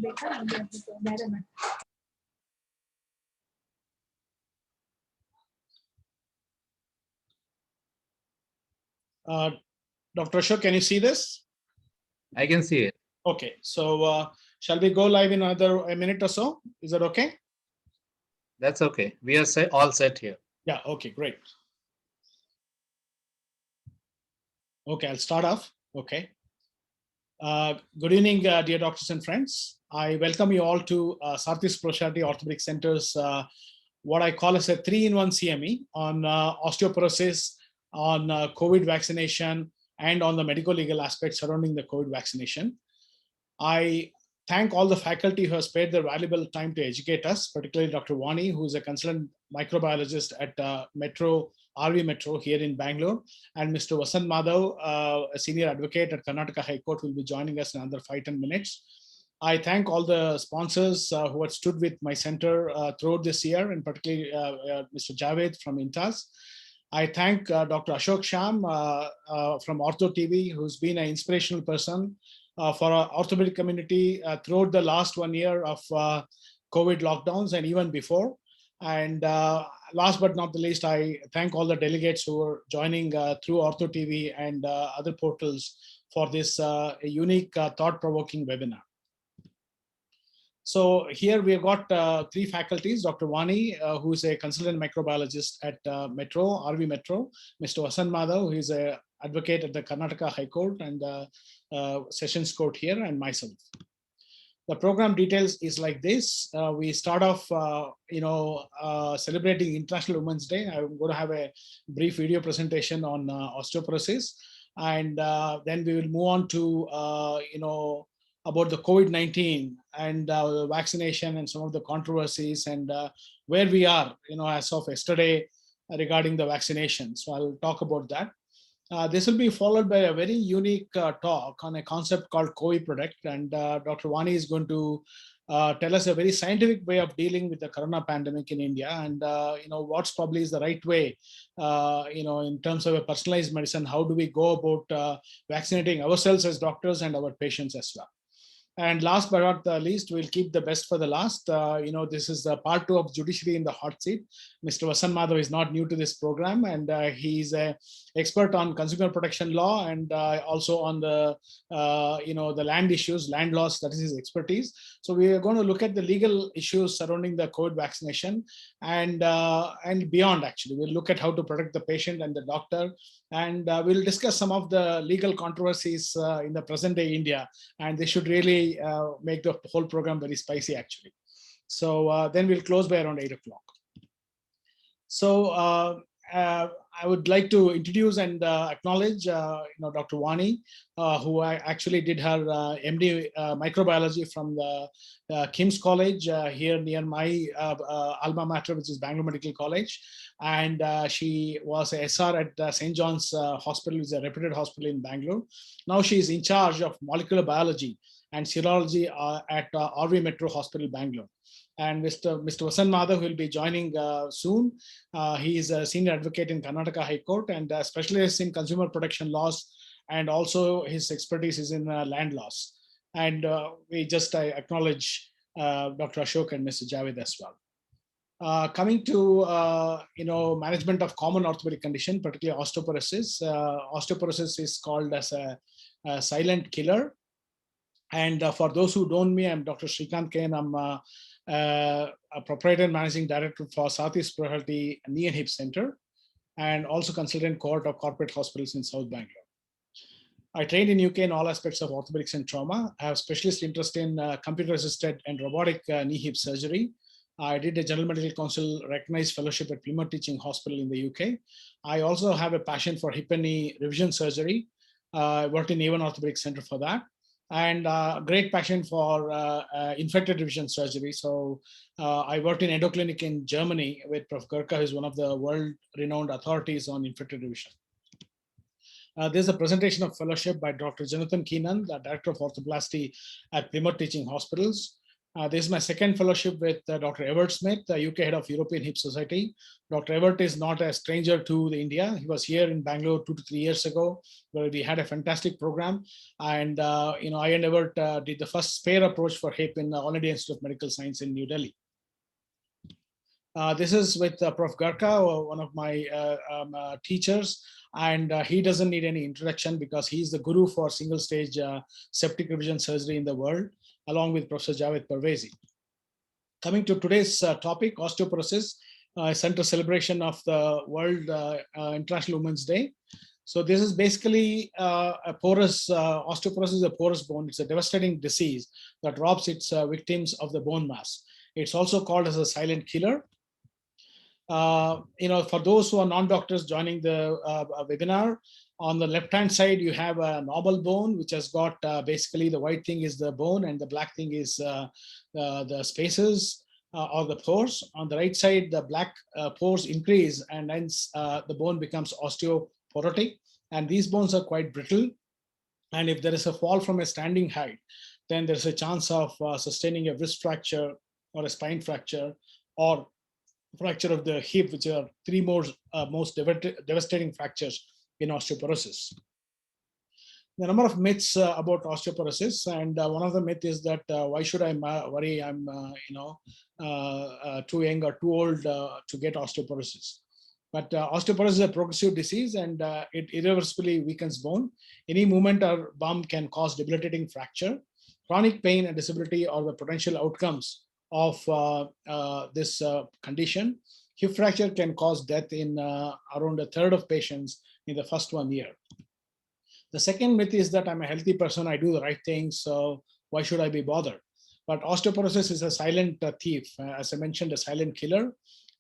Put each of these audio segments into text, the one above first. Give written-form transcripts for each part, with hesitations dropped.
Dr. Ashok, can you see this? I can see it. Okay, so shall we go live in a minute or so? Is that okay? That's okay. We are all set here. Yeah, okay, great. Okay, I'll start off. Okay. Good evening, dear doctors and friends. I welcome you all to Sarthi Specialty Orthopedic Center's what I call as a 3-in-1 CME on osteoporosis, on COVID vaccination, and on the medico-legal aspects surrounding the COVID vaccination. I thank all the faculty who have spared their valuable time to educate us, particularly Dr. Vani, who is a consultant microbiologist at RV Metro here in Bangalore, and Mr. Vasant Madhav, a senior advocate at Karnataka High Court, will be joining us in another 5-10 minutes. I thank all the sponsors who have stood with my center throughout this year, and particularly Mr. Javed from Intas. I thank Dr. Ashok Sham from Ortho TV, who's been an inspirational person for our orthopedic community throughout the last 1 year of COVID lockdowns and even before. And last but not the least, I thank all the delegates who are joining through Ortho TV and other portals for this unique thought-provoking webinar. So here we have got 3 faculties: Dr. Vani, who is a consultant microbiologist at RV Metro, Mr. Vasant Madhav, who is an advocate at the Karnataka High Court and Sessions Court here, and myself. The program details is like this. We start off, celebrating International Women's Day. I'm going to have a brief video presentation on osteoporosis, and then we will move on to, about the COVID-19 and vaccination and some of the controversies and where we are, as of yesterday regarding the vaccination. So I'll talk about that. This will be followed by a very unique talk on a concept called COVID Protect, and Dr. Vani is going to tell us a very scientific way of dealing with the corona pandemic in India, and what's probably is the right way, in terms of a personalized medicine. How do we go about vaccinating ourselves as doctors and our patients as well? And last but not the least, we'll keep the best for the last. This is part 2 of Judiciary in the Hot Seat. Mr. Vasant Madhav is not new to this program, and he's an expert on consumer protection law and also on the, the land issues, land laws. That is his expertise. So we are going to look at the legal issues surrounding the COVID vaccination and beyond. Actually, we'll look at how to protect the patient and the doctor, and we'll discuss some of the legal controversies in the present day India, and they should really make the whole program very spicy actually. So then we'll close by around 8 o'clock. So I would like to introduce and acknowledge Dr. Vani, who actually did her MD microbiology from the King's College here near my alma mater, which is Bangalore Medical College. And she was a SR at St. John's Hospital, which is a reputed hospital in Bangalore. Now she is in charge of molecular biology and serology at RV Metro Hospital, Bangalore. And Mr. Vasant Madhav will be joining soon. He is a senior advocate in Karnataka High Court and a specialist in consumer protection laws, and also his expertise is in land laws. And we just acknowledge Dr. Ashok and Mr. Javed as well. Coming to management of common orthopedic condition, particularly osteoporosis. Osteoporosis is called as a silent killer. And for those who don't know me, I'm Dr. Shrikant Kain. I'm a proprietor and managing director for Sarthi Specialty Knee and Hip Center, and also consultant cohort of corporate hospitals in South Bangalore. I trained in UK in all aspects of orthopedics and trauma. I have specialist interest in computer-assisted and robotic knee hip surgery. I did a General Medical Council recognized fellowship at Plymouth Teaching Hospital in the UK. I also have a passion for hip and knee revision surgery. I worked in Avon Orthopedic Center for that. And great passion for infected revision surgery. So I worked in endoclinic in Germany with Prof. Gurka, who is one of the world-renowned authorities on infected revision. There's a presentation of fellowship by Dr. Jonathan Keenan, the Director of Orthoplasty at Plymouth Teaching Hospitals. This is my second fellowship with Dr. Everett Smith, the UK head of European Hip Society. Dr. Everett is not a stranger to the India. He was here in Bangalore 2 to 3 years ago, where we had a fantastic program. And I and Everett did the first spare approach for hip in the All India Institute of Medical Science in New Delhi. This is with Prof. Garka, one of my teachers, and he doesn't need any introduction because he's the guru for single stage septic revision surgery in the world, along with Professor Javed Parvezi. Coming to today's topic, osteoporosis, center celebration of the World International Women's Day. So this is basically a porous, osteoporosis is a porous bone. It's a devastating disease that robs its victims of the bone mass. It's also called as a silent killer. For those who are non-doctors joining the webinar, on the left-hand side, you have a normal bone, which has got basically the white thing is the bone and the black thing is the spaces or the pores. On the right side, the black pores increase and hence the bone becomes osteoporotic. And these bones are quite brittle. And if there is a fall from a standing height, then there's a chance of sustaining a wrist fracture or a spine fracture or fracture of the hip, which are three most devastating fractures in osteoporosis. The number of myths about osteoporosis, and one of the myths is that why should I worry? I'm too young or too old to get osteoporosis. But osteoporosis is a progressive disease, and it irreversibly weakens bone. Any movement or bump can cause debilitating fracture. Chronic pain and disability are the potential outcomes of this condition. Hip fracture can cause death in around a third of patients in the first 1 year. The second myth is that I'm a healthy person, I do the right things, so why should I be bothered? But osteoporosis is a silent thief, as I mentioned, a silent killer,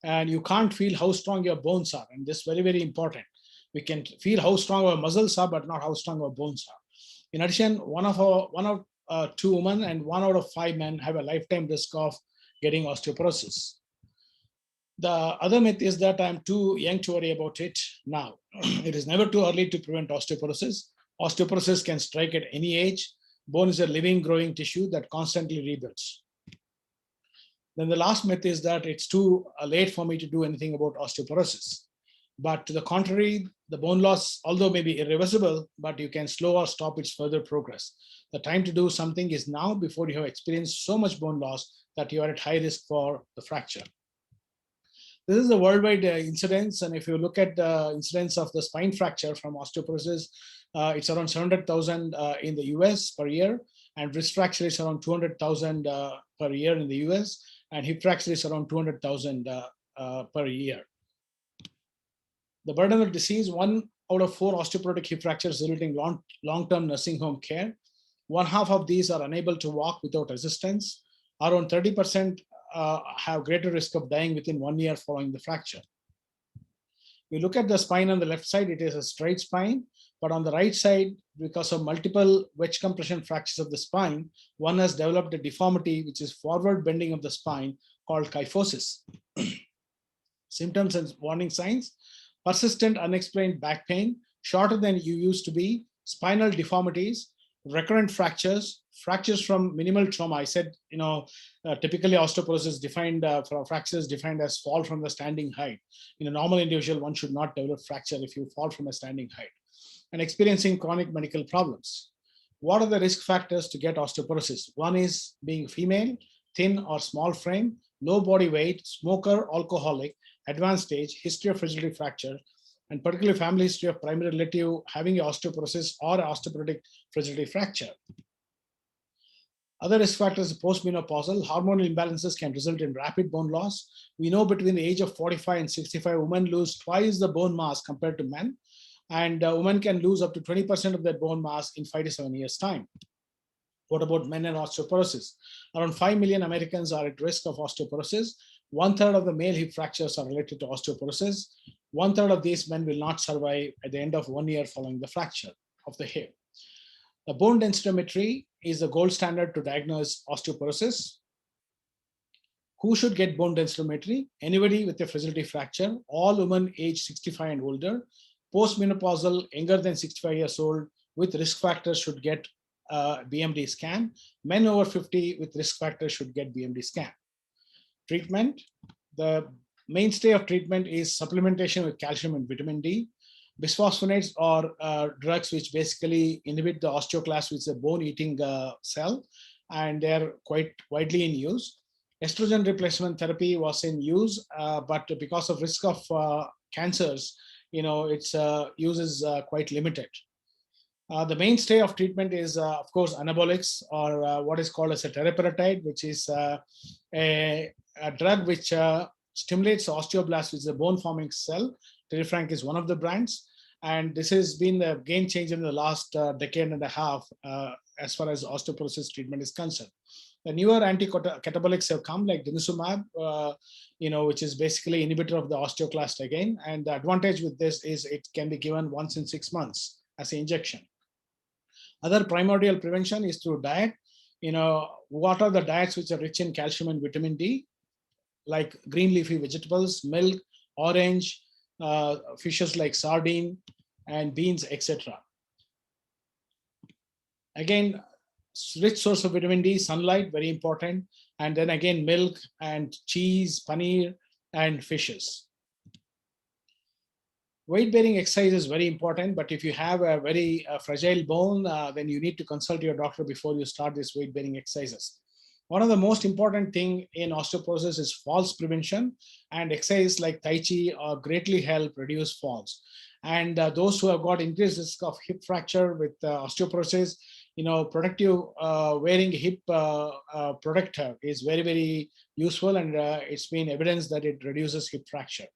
and you can't feel how strong your bones are, and this is very, very important. We can feel how strong our muscles are, but not how strong our bones are. In addition, one of two women and 1 out of 5 men have a lifetime risk of getting osteoporosis. The other myth is that I'm too young to worry about it now. It is never too early to prevent osteoporosis. Osteoporosis can strike at any age. Bone is a living, growing tissue that constantly rebuilds. Then the last myth is that it's too late for me to do anything about osteoporosis. But to the contrary, the bone loss, although may be irreversible, but you can slow or stop its further progress. The time to do something is now before you have experienced so much bone loss that you are at high risk for the fracture. This is the worldwide incidence, and if you look at the incidence of the spine fracture from osteoporosis, it's around 700,000 in the US per year, and wrist fracture is around 200,000 per year in the US, and hip fracture is around 200,000 per year. The burden of disease, 1 out of 4 osteoporotic hip fractures resulting long-term nursing home care. 1/2 of these are unable to walk without assistance. Around 30% have greater risk of dying within 1 year following the fracture. You look at the spine on the left side, it is a straight spine, but on the right side, because of multiple wedge compression fractures of the spine, one has developed a deformity, which is forward bending of the spine called kyphosis. Symptoms and warning signs: persistent unexplained back pain, shorter than you used to be, spinal deformities, recurrent fractures, fractures from minimal trauma. I said, typically osteoporosis defined for fractures defined as fall from the standing height. In a normal individual, one should not develop fracture if you fall from a standing height. And experiencing chronic medical problems. What are the risk factors to get osteoporosis? One is being female, thin or small frame, low body weight, smoker, alcoholic, advanced age, history of fragility fracture, and particularly family history of primary relative having osteoporosis or osteoporotic fragility fracture. Other risk factors: postmenopausal, hormonal imbalances can result in rapid bone loss. We know between the age of 45 and 65, women lose twice the bone mass compared to men, and women can lose up to 20% of their bone mass in 5 to 7 years' time. What about men and osteoporosis? Around 5 million Americans are at risk of osteoporosis. 1/3 of the male hip fractures are related to osteoporosis. 1/3 of these men will not survive at the end of 1 year following the fracture of the hip. The bone densitometry is the gold standard to diagnose osteoporosis. Who should get bone densitometry? Anybody with a fragility fracture, all women age 65 and older, postmenopausal, younger than 65 years old, with risk factors should get BMD scan. Men over 50 with risk factors should get BMD scan. Treatment. The mainstay of treatment is supplementation with calcium and vitamin D. Bisphosphonates are drugs which basically inhibit the osteoclast, which is a bone-eating cell, and they're quite widely in use. Estrogen replacement therapy was in use, but because of risk of cancers, its use is quite limited. The mainstay of treatment is, of course, anabolics, or what is called as a teriparatide, which is a drug which stimulates osteoblast, which is a bone-forming cell. Terifranc is one of the brands, and this has been a game changer in the last decade and a half as far as osteoporosis treatment is concerned. The newer anti-catabolics have come, like denosumab, which is basically inhibitor of the osteoclast again. And the advantage with this is it can be given once in 6 months as an injection. Other primordial prevention is through diet. What are the diets which are rich in calcium and vitamin D? Like green leafy vegetables, milk, orange, fishes like sardine and beans, etc. Again, rich source of vitamin D, sunlight, very important. And then again, milk and cheese, paneer, and fishes. Weight-bearing exercise is very important, but if you have a very fragile bone, then you need to consult your doctor before you start these weight-bearing exercises. One of the most important thing in osteoporosis is falls prevention, and exercise like Tai Chi greatly help reduce falls. And those who have got increased risk of hip fracture with osteoporosis, protective wearing hip protector is very, very useful, and it's been evidenced that it reduces hip fracture.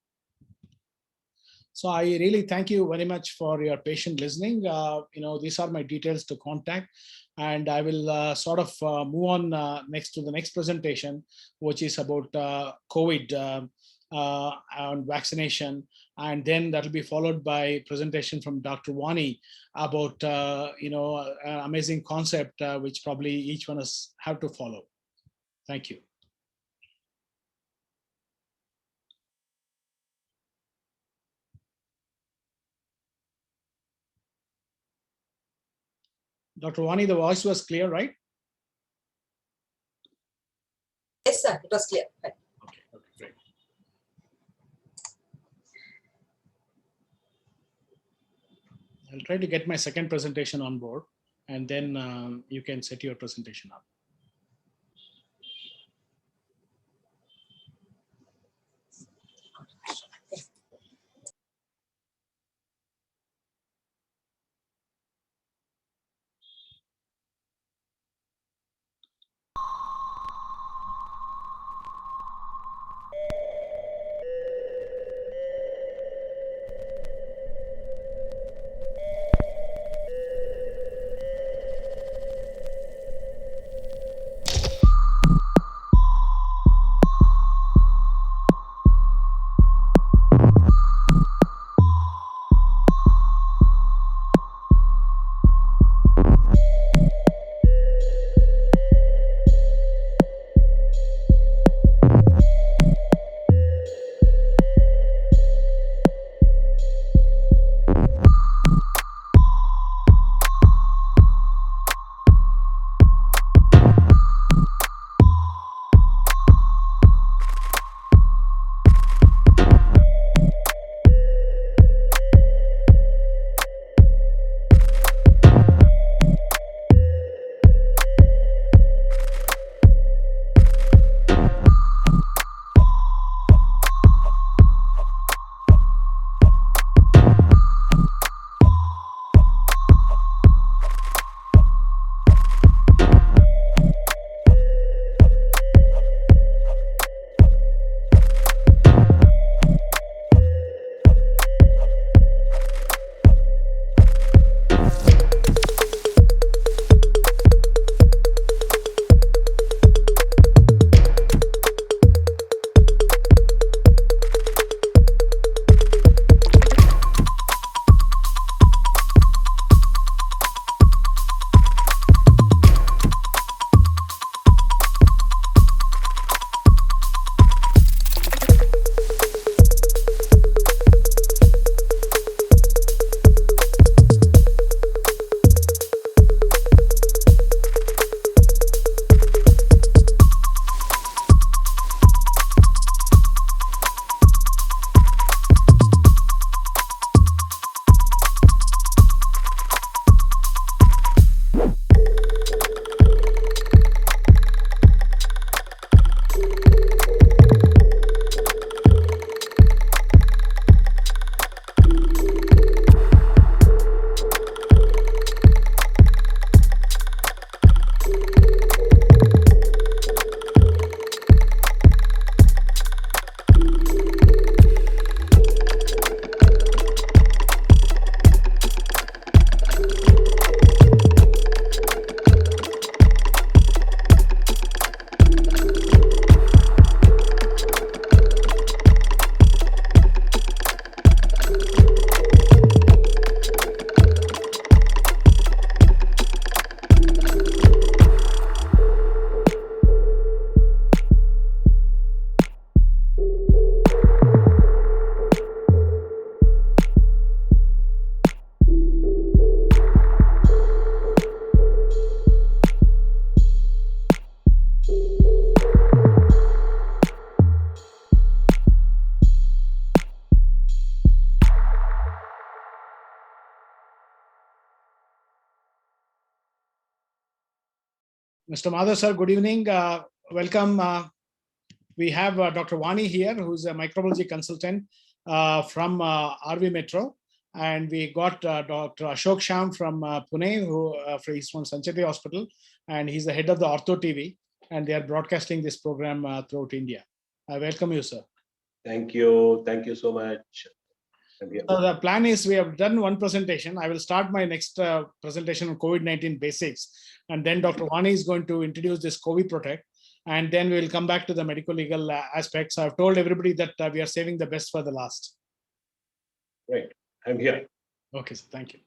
So I really thank you very much for your patient listening. These are my details to contact, and I will sort of move on next to the next presentation, which is about COVID and vaccination. And then that will be followed by presentation from Dr. Wani about, an amazing concept, which probably each one of us have to follow. Thank you. Dr. Wani, the voice was clear, right? Yes, sir. It was clear. Right. Okay, great. I'll try to get my second presentation on board, and then you can set your presentation up. Mr. Madhav, sir, good evening. Welcome. We have Dr. Vani here, who's a microbiology consultant from RV Metro. And we got Dr. Ashok Sham from Pune, who he's from Sancheti Hospital, and he's the head of the Ortho TV, and they are broadcasting this program throughout India. I welcome you, sir. Thank you. Thank you so much. So the plan is we have done one presentation. I will start my next presentation on COVID-19 basics. And then Dr. Vani is going to introduce this COVID Protect. And then we will come back to the medical legal aspects. I've told everybody that we are saving the best for the last. Right. I'm here. Okay, so thank you.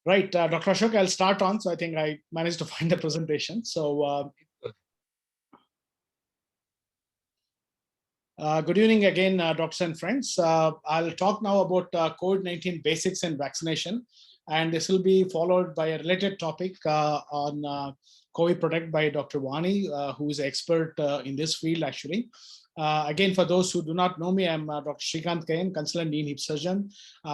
Right, Dr. Ashok, I'll start on. So I think I managed to find the presentation. So good evening again, doctors and friends. I'll talk now about COVID-19 basics and vaccination. And this will be followed by a related topic on COVID Protect by Dr. Vani, who is an expert in this field actually. Again, for those who do not know me, I'm Dr. Shrikant Kayan, consultant knee and hip surgeon.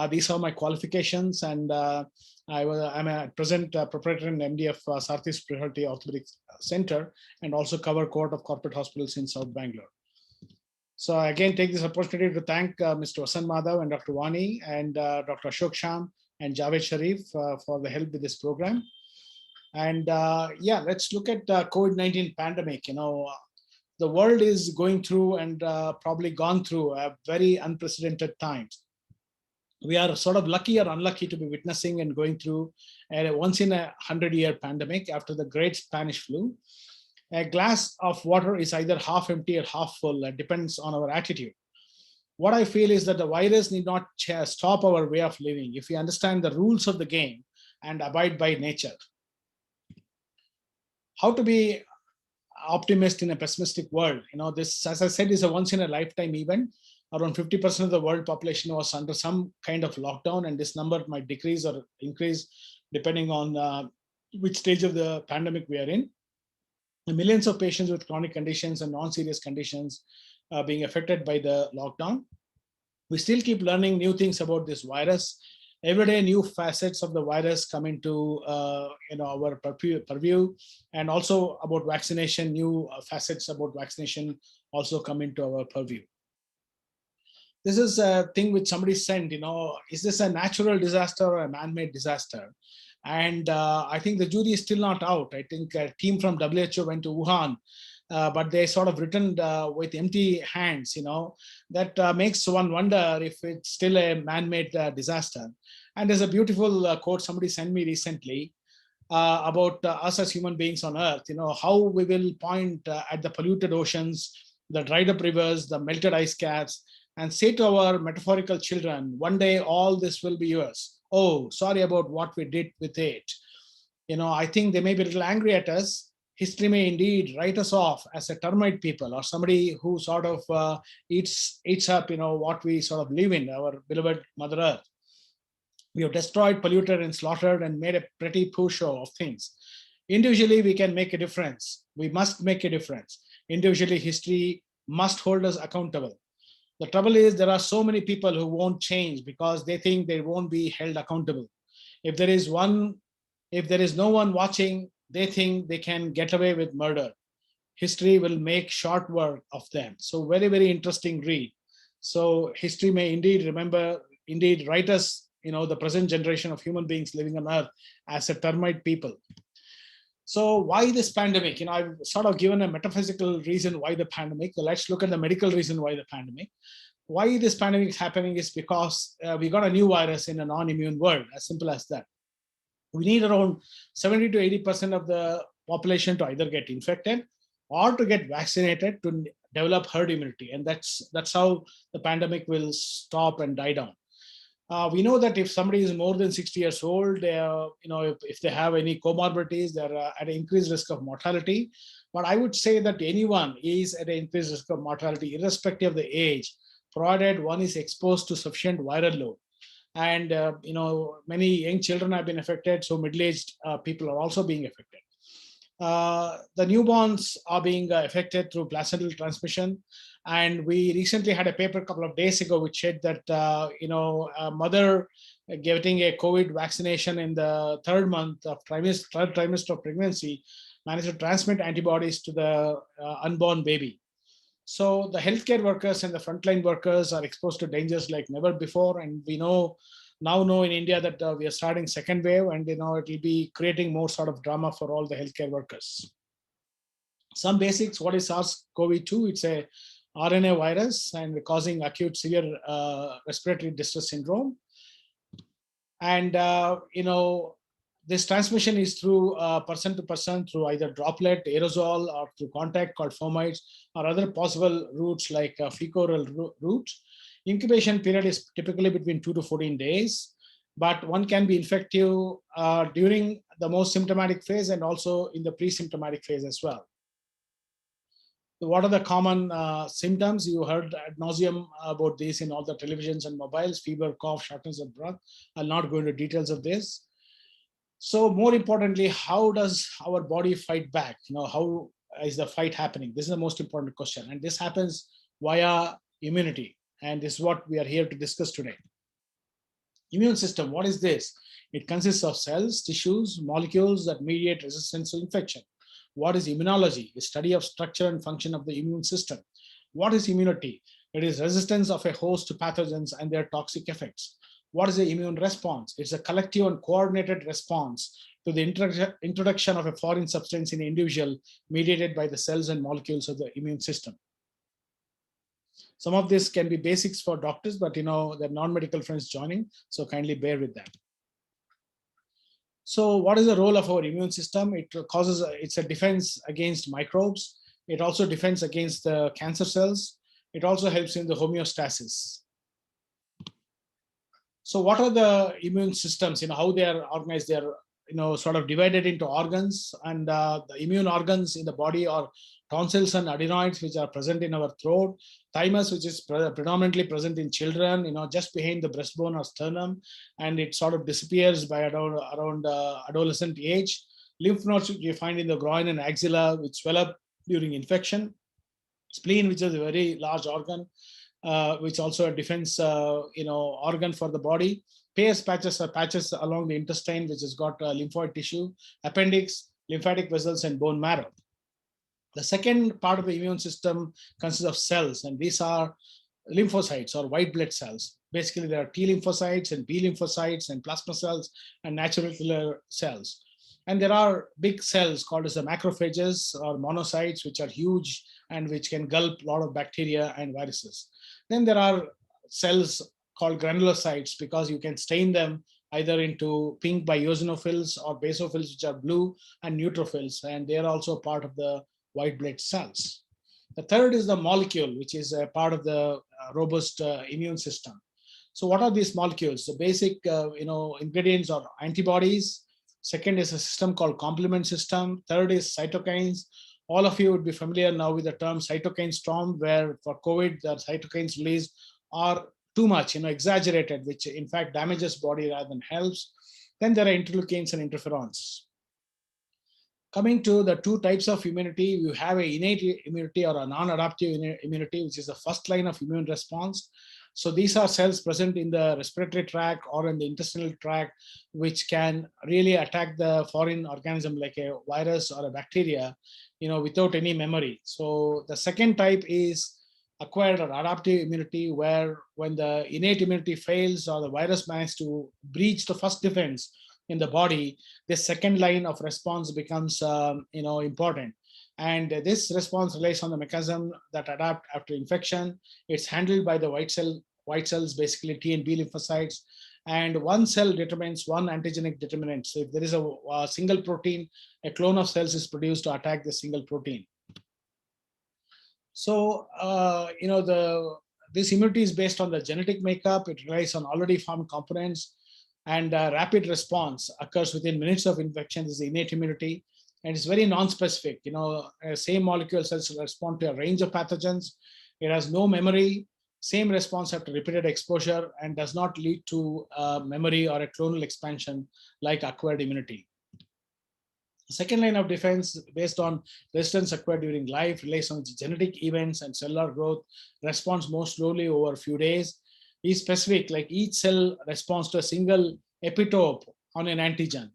These are my qualifications, and I'm a present proprietor and MD of Sarthi Specialty Orthopedic Center, and also cover cohort of corporate hospitals in South Bangalore. So I again take this opportunity to thank Mr. Vasan Madhav and Dr. Vani and Dr. Ashok Sham and Javed Sharif for the help with this program. And yeah, let's look at COVID-19 pandemic. You know, the world is going through and probably gone through a very unprecedented times. We are sort of lucky or unlucky to be witnessing and going through a once in a 100-year pandemic after the great Spanish flu. A glass of water is either half empty or half full. It depends on our attitude. What I feel is that the virus need not stop our way of living if we understand the rules of the game and abide by nature. How to be optimist in a pessimistic world? You know, this, as I said, is a once in a lifetime event. Around 50% of the world population was under some kind of lockdown, and this number might decrease or increase depending on which stage of the pandemic we are in. Millions of patients with chronic conditions and non-serious conditions being affected by the lockdown. We still keep learning new things about this virus. Every day, new facets of the virus come into our purview, and also about vaccination, new facets about vaccination also come into our purview. This is a thing which somebody sent, you know, is this a natural disaster or a man-made disaster? And I think the jury is still not out. I think a team from WHO went to Wuhan, but they sort of returned with empty hands, you know. That makes one wonder if it's still a man-made disaster. And there's a beautiful quote somebody sent me recently about us as human beings on Earth, you know, how we will point at the polluted oceans, the dried up rivers, the melted ice caps, and say to our metaphorical children, one day all this will be yours. Oh, sorry about what we did with it. You know, I think they may be a little angry at us. History may indeed write us off as a termite people or somebody who sort of eats up, you know, what we sort of live in, our beloved Mother Earth. We have destroyed, polluted, and slaughtered and made a pretty poor show of things. Individually, we can make a difference. We must make a difference. Individually, history must hold us accountable. The trouble is there are so many people who won't change because they think they won't be held accountable. If there is no one watching, they think they can get away with murder. History will make short work of them. So very, very interesting read. So history may indeed write us, you know, the present generation of human beings living on Earth as a termite people. So why this pandemic? You know, I've sort of given a metaphysical reason why the pandemic. Let's look at the medical reason why the pandemic. Why this pandemic is happening is because we got a new virus in a non-immune world, as simple as that. We need around 70 to 80% of the population to either get infected or to get vaccinated to develop herd immunity. And that's how the pandemic will stop and die down. We know that if somebody is more than 60 years old, if they have any comorbidities, they're at an increased risk of mortality. But I would say that anyone is at an increased risk of mortality, irrespective of the age, provided one is exposed to sufficient viral load. And many young children have been affected, so middle-aged people are also being affected. The newborns are being affected through placental transmission. And we recently had a paper a couple of days ago which said that, a mother getting a COVID vaccination in the third trimester of pregnancy managed to transmit antibodies to the unborn baby. So the healthcare workers and the frontline workers are exposed to dangers like never before. And we now know in India that we are starting second wave, and it will be creating more sort of drama for all the healthcare workers. Some basics: what is SARS-CoV-2? It's a RNA virus and causing acute severe respiratory distress syndrome. And this transmission is through person to person through either droplet, aerosol, or through contact called fomites, or other possible routes like fecal route. Incubation period is typically between 2 to 14 days, but one can be infective during the most symptomatic phase and also in the pre-symptomatic phase as well. What are the common symptoms? You heard ad nauseum about this in all the televisions and mobiles: fever, cough, shortness of breath. I'll not go into details of this. So more importantly, how does our body fight back? How is the fight happening? This is the most important question. And this happens via immunity. And this is what we are here to discuss today. Immune system, what is this? It consists of cells, tissues, molecules that mediate resistance to infection. What is immunology? A study of structure and function of the immune system. What is immunity? It is resistance of a host to pathogens and their toxic effects. What is the immune response? It's a collective and coordinated response to the introduction of a foreign substance in an individual, mediated by the cells and molecules of the immune system. Some of this can be basics for doctors, but there are non-medical friends joining, so kindly bear with that. So what is the role of our immune system? It's a defense against microbes. It also defends against the cancer cells. It also helps in the homeostasis. So what are the immune systems? How they are organized? They are sort of divided into organs, and the immune organs in the body are tonsils and adenoids, which are present in our throat; thymus, which is predominantly present in children, just behind the breastbone or sternum, and it sort of disappears by around adolescent age; lymph nodes, which you find in the groin and axilla, which swell up during infection; spleen, which is a very large organ, which also a defense organ for the body; Peyer's patches are patches along the intestine, which has got lymphoid tissue; appendix, lymphatic vessels, and bone marrow. The second part of the immune system consists of cells, and these are lymphocytes or white blood cells. Basically, there are T lymphocytes and B lymphocytes and plasma cells and natural killer cells. And there are big cells called as the macrophages or monocytes, which are huge and which can gulp a lot of bacteria and viruses. Then there are cells called granulocytes, because you can stain them either into pink by eosinophils or basophils, which are blue, and neutrophils, and they are also part of the white blood cells. The third is the molecule, which is a part of the robust immune system. So what are these molecules? The basic ingredients are antibodies. Second is a system called complement system. Third is cytokines. All of you would be familiar now with the term cytokine storm, where for COVID, the cytokines released are too much, exaggerated, which in fact damages body rather than helps. Then there are interleukins and interferons. Coming to the two types of immunity, you have an innate immunity or a non-adaptive immunity, which is the first line of immune response. So these are cells present in the respiratory tract or in the intestinal tract, which can really attack the foreign organism like a virus or a bacteria, without any memory. So the second type is acquired or adaptive immunity, where when the innate immunity fails or the virus manages to breach the first defense in the body, the second line of response becomes important. And this response relies on the mechanism that adapt after infection. It's handled by the white cells, basically T and B lymphocytes. And one cell determines one antigenic determinant. So if there is a single protein, a clone of cells is produced to attack the single protein. So, this immunity is based on the genetic makeup. It relies on already formed components, and rapid response occurs within minutes of infection. This is innate immunity, and it's very non-specific. Same molecule cells respond to a range of pathogens. It has no memory, same response after repeated exposure, and does not lead to memory or a clonal expansion like acquired immunity. Second line of defense based on resistance acquired during life relies on genetic events and cellular growth, responds more slowly over a few days, is specific, like each cell responds to a single epitope on an antigen,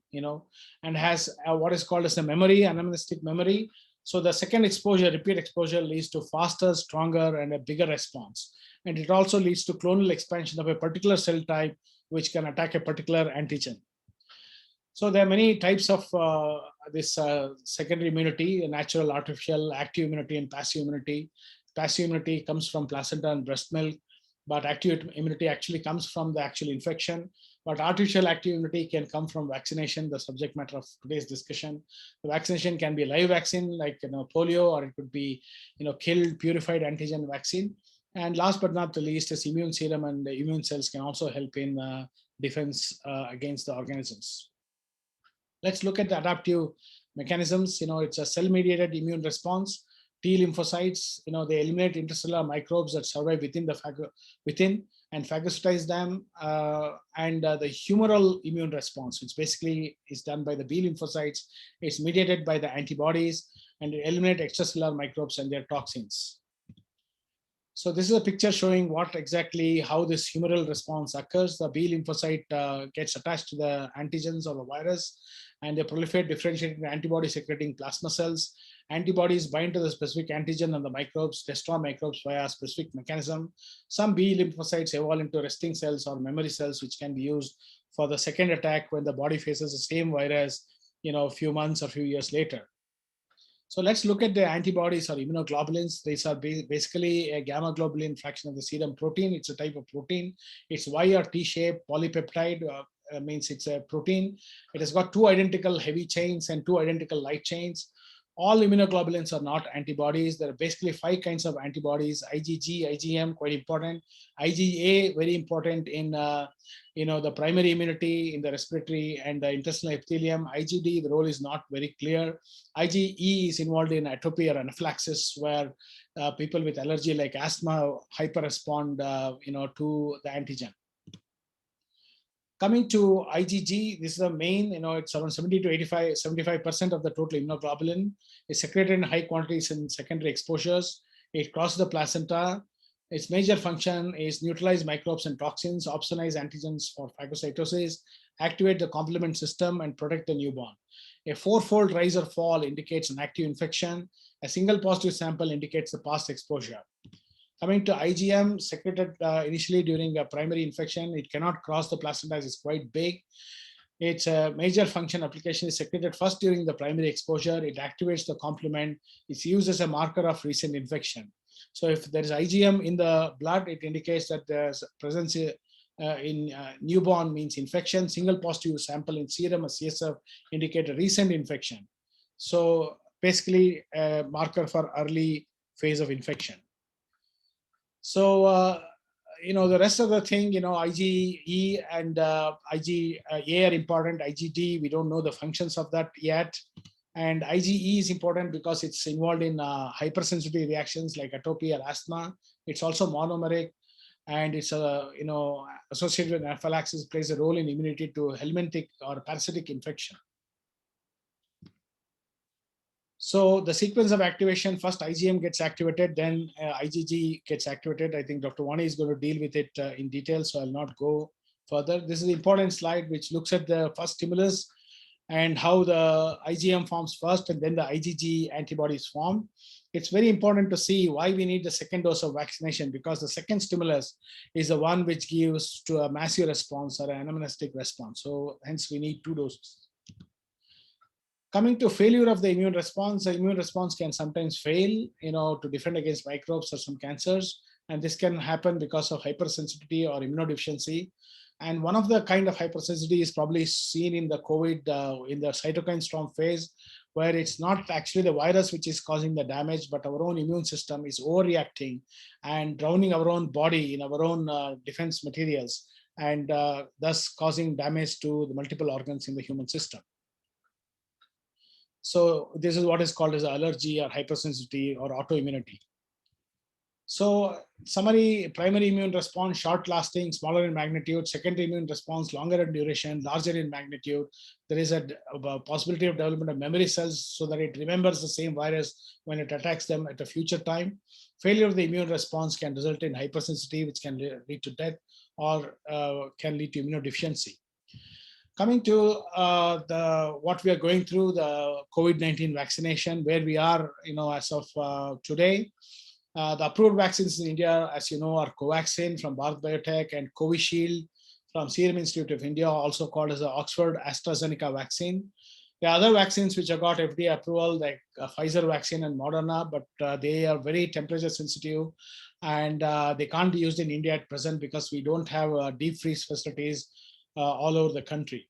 and has what is called as a memory, anamnestic memory. So the second exposure, repeat exposure, leads to faster, stronger, and a bigger response. And it also leads to clonal expansion of a particular cell type, which can attack a particular antigen. So there are many types of this secondary immunity: natural, artificial, active immunity, and passive immunity. Passive immunity comes from placenta and breast milk, but active immunity actually comes from the actual infection. But artificial active immunity can come from vaccination, the subject matter of today's discussion. The vaccination can be a live vaccine like polio, or it could be killed, purified antigen vaccine. And last but not the least is immune serum, and the immune cells can also help in defense against the organisms. Let's look at the adaptive mechanisms. It's a cell-mediated immune response. T lymphocytes, they eliminate intercellular microbes that survive within and phagocytize them. And the humoral immune response, which basically is done by the B lymphocytes, is mediated by the antibodies and eliminate extracellular microbes and their toxins. So this is a picture showing how this humoral response occurs. The B lymphocyte gets attached to the antigens of the virus, and they proliferate differentiating antibody secreting plasma cells. Antibodies bind to the specific antigen and the microbes, destroy microbes via a specific mechanism. Some B lymphocytes evolve into resting cells or memory cells, which can be used for the second attack when the body faces the same virus, a few months or few years later. So let's look at the antibodies or immunoglobulins. These are basically a gamma globulin fraction of the serum protein. It's a type of protein. It's Y or T-shaped polypeptide, means it's a protein. It has got two identical heavy chains and two identical light chains. All immunoglobulins are not antibodies. There are basically 5 kinds of antibodies: IgG, IgM, quite important; IgA, very important in the primary immunity in the respiratory and the intestinal epithelium. IgD, the role is not very clear. IgE is involved in atopy or anaphylaxis, where people with allergy like asthma hyperrespond to the antigen. Coming to IgG, this is the main, it's around 70 to 75% of the total immunoglobulin. It's secreted in high quantities in secondary exposures. It crosses the placenta. Its major function is neutralize microbes and toxins, opsonize antigens for phagocytosis, activate the complement system, and protect the newborn. A 4-fold rise or fall indicates an active infection. A single positive sample indicates the past exposure. Coming to IgM, secreted initially during a primary infection, it cannot cross the placenta as it's quite big. Its major function application is secreted first during the primary exposure. It activates the complement. It's used as a marker of recent infection. So if there is IgM in the blood, it indicates that there's presence in newborn, means infection. Single positive sample in serum or CSF indicate a recent infection. So basically a marker for early phase of infection. So, the rest of the thing, IgE and IgA are important. IgD, we don't know the functions of that yet. And IgE is important because it's involved in hypersensitivity reactions like atopy or asthma. It's also monomeric, and it's associated with anaphylaxis, plays a role in immunity to helminthic or parasitic infection. So the sequence of activation: first IgM gets activated, then IgG gets activated. I think Dr. Wani is going to deal with it in detail, so I'll not go further. This is an important slide which looks at the first stimulus and how the IgM forms first and then the IgG antibodies form. It's very important to see why we need the second dose of vaccination, because the second stimulus is the one which gives to a massive response or an anamnestic response. So hence we need 2 doses. Coming to failure of the immune response, the immune response can sometimes fail, to defend against microbes or some cancers. And this can happen because of hypersensitivity or immunodeficiency. And one of the kind of hypersensitivity is probably seen in the COVID, in the cytokine storm phase, where it's not actually the virus which is causing the damage, but our own immune system is overreacting and drowning our own body in our own defense materials, and thus causing damage to the multiple organs in the human system. So this is what is called as allergy or hypersensitivity or autoimmunity. So summary: primary immune response, short lasting, smaller in magnitude; secondary immune response, longer in duration, larger in magnitude. There is a possibility of development of memory cells so that it remembers the same virus when it attacks them at a future time. Failure of the immune response can result in hypersensitivity, which can lead to death, or can lead to immunodeficiency. Coming to what we are going through, the COVID-19 vaccination, where we are, as of today. The approved vaccines in India, as you know, are Covaxin from Bharat Biotech and Covishield from Serum Institute of India, also called as the Oxford AstraZeneca vaccine. There are other vaccines which have got FDA approval, like Pfizer vaccine and Moderna, but they are very temperature sensitive, and they can't be used in India at present because we don't have deep freeze facilities all over the country.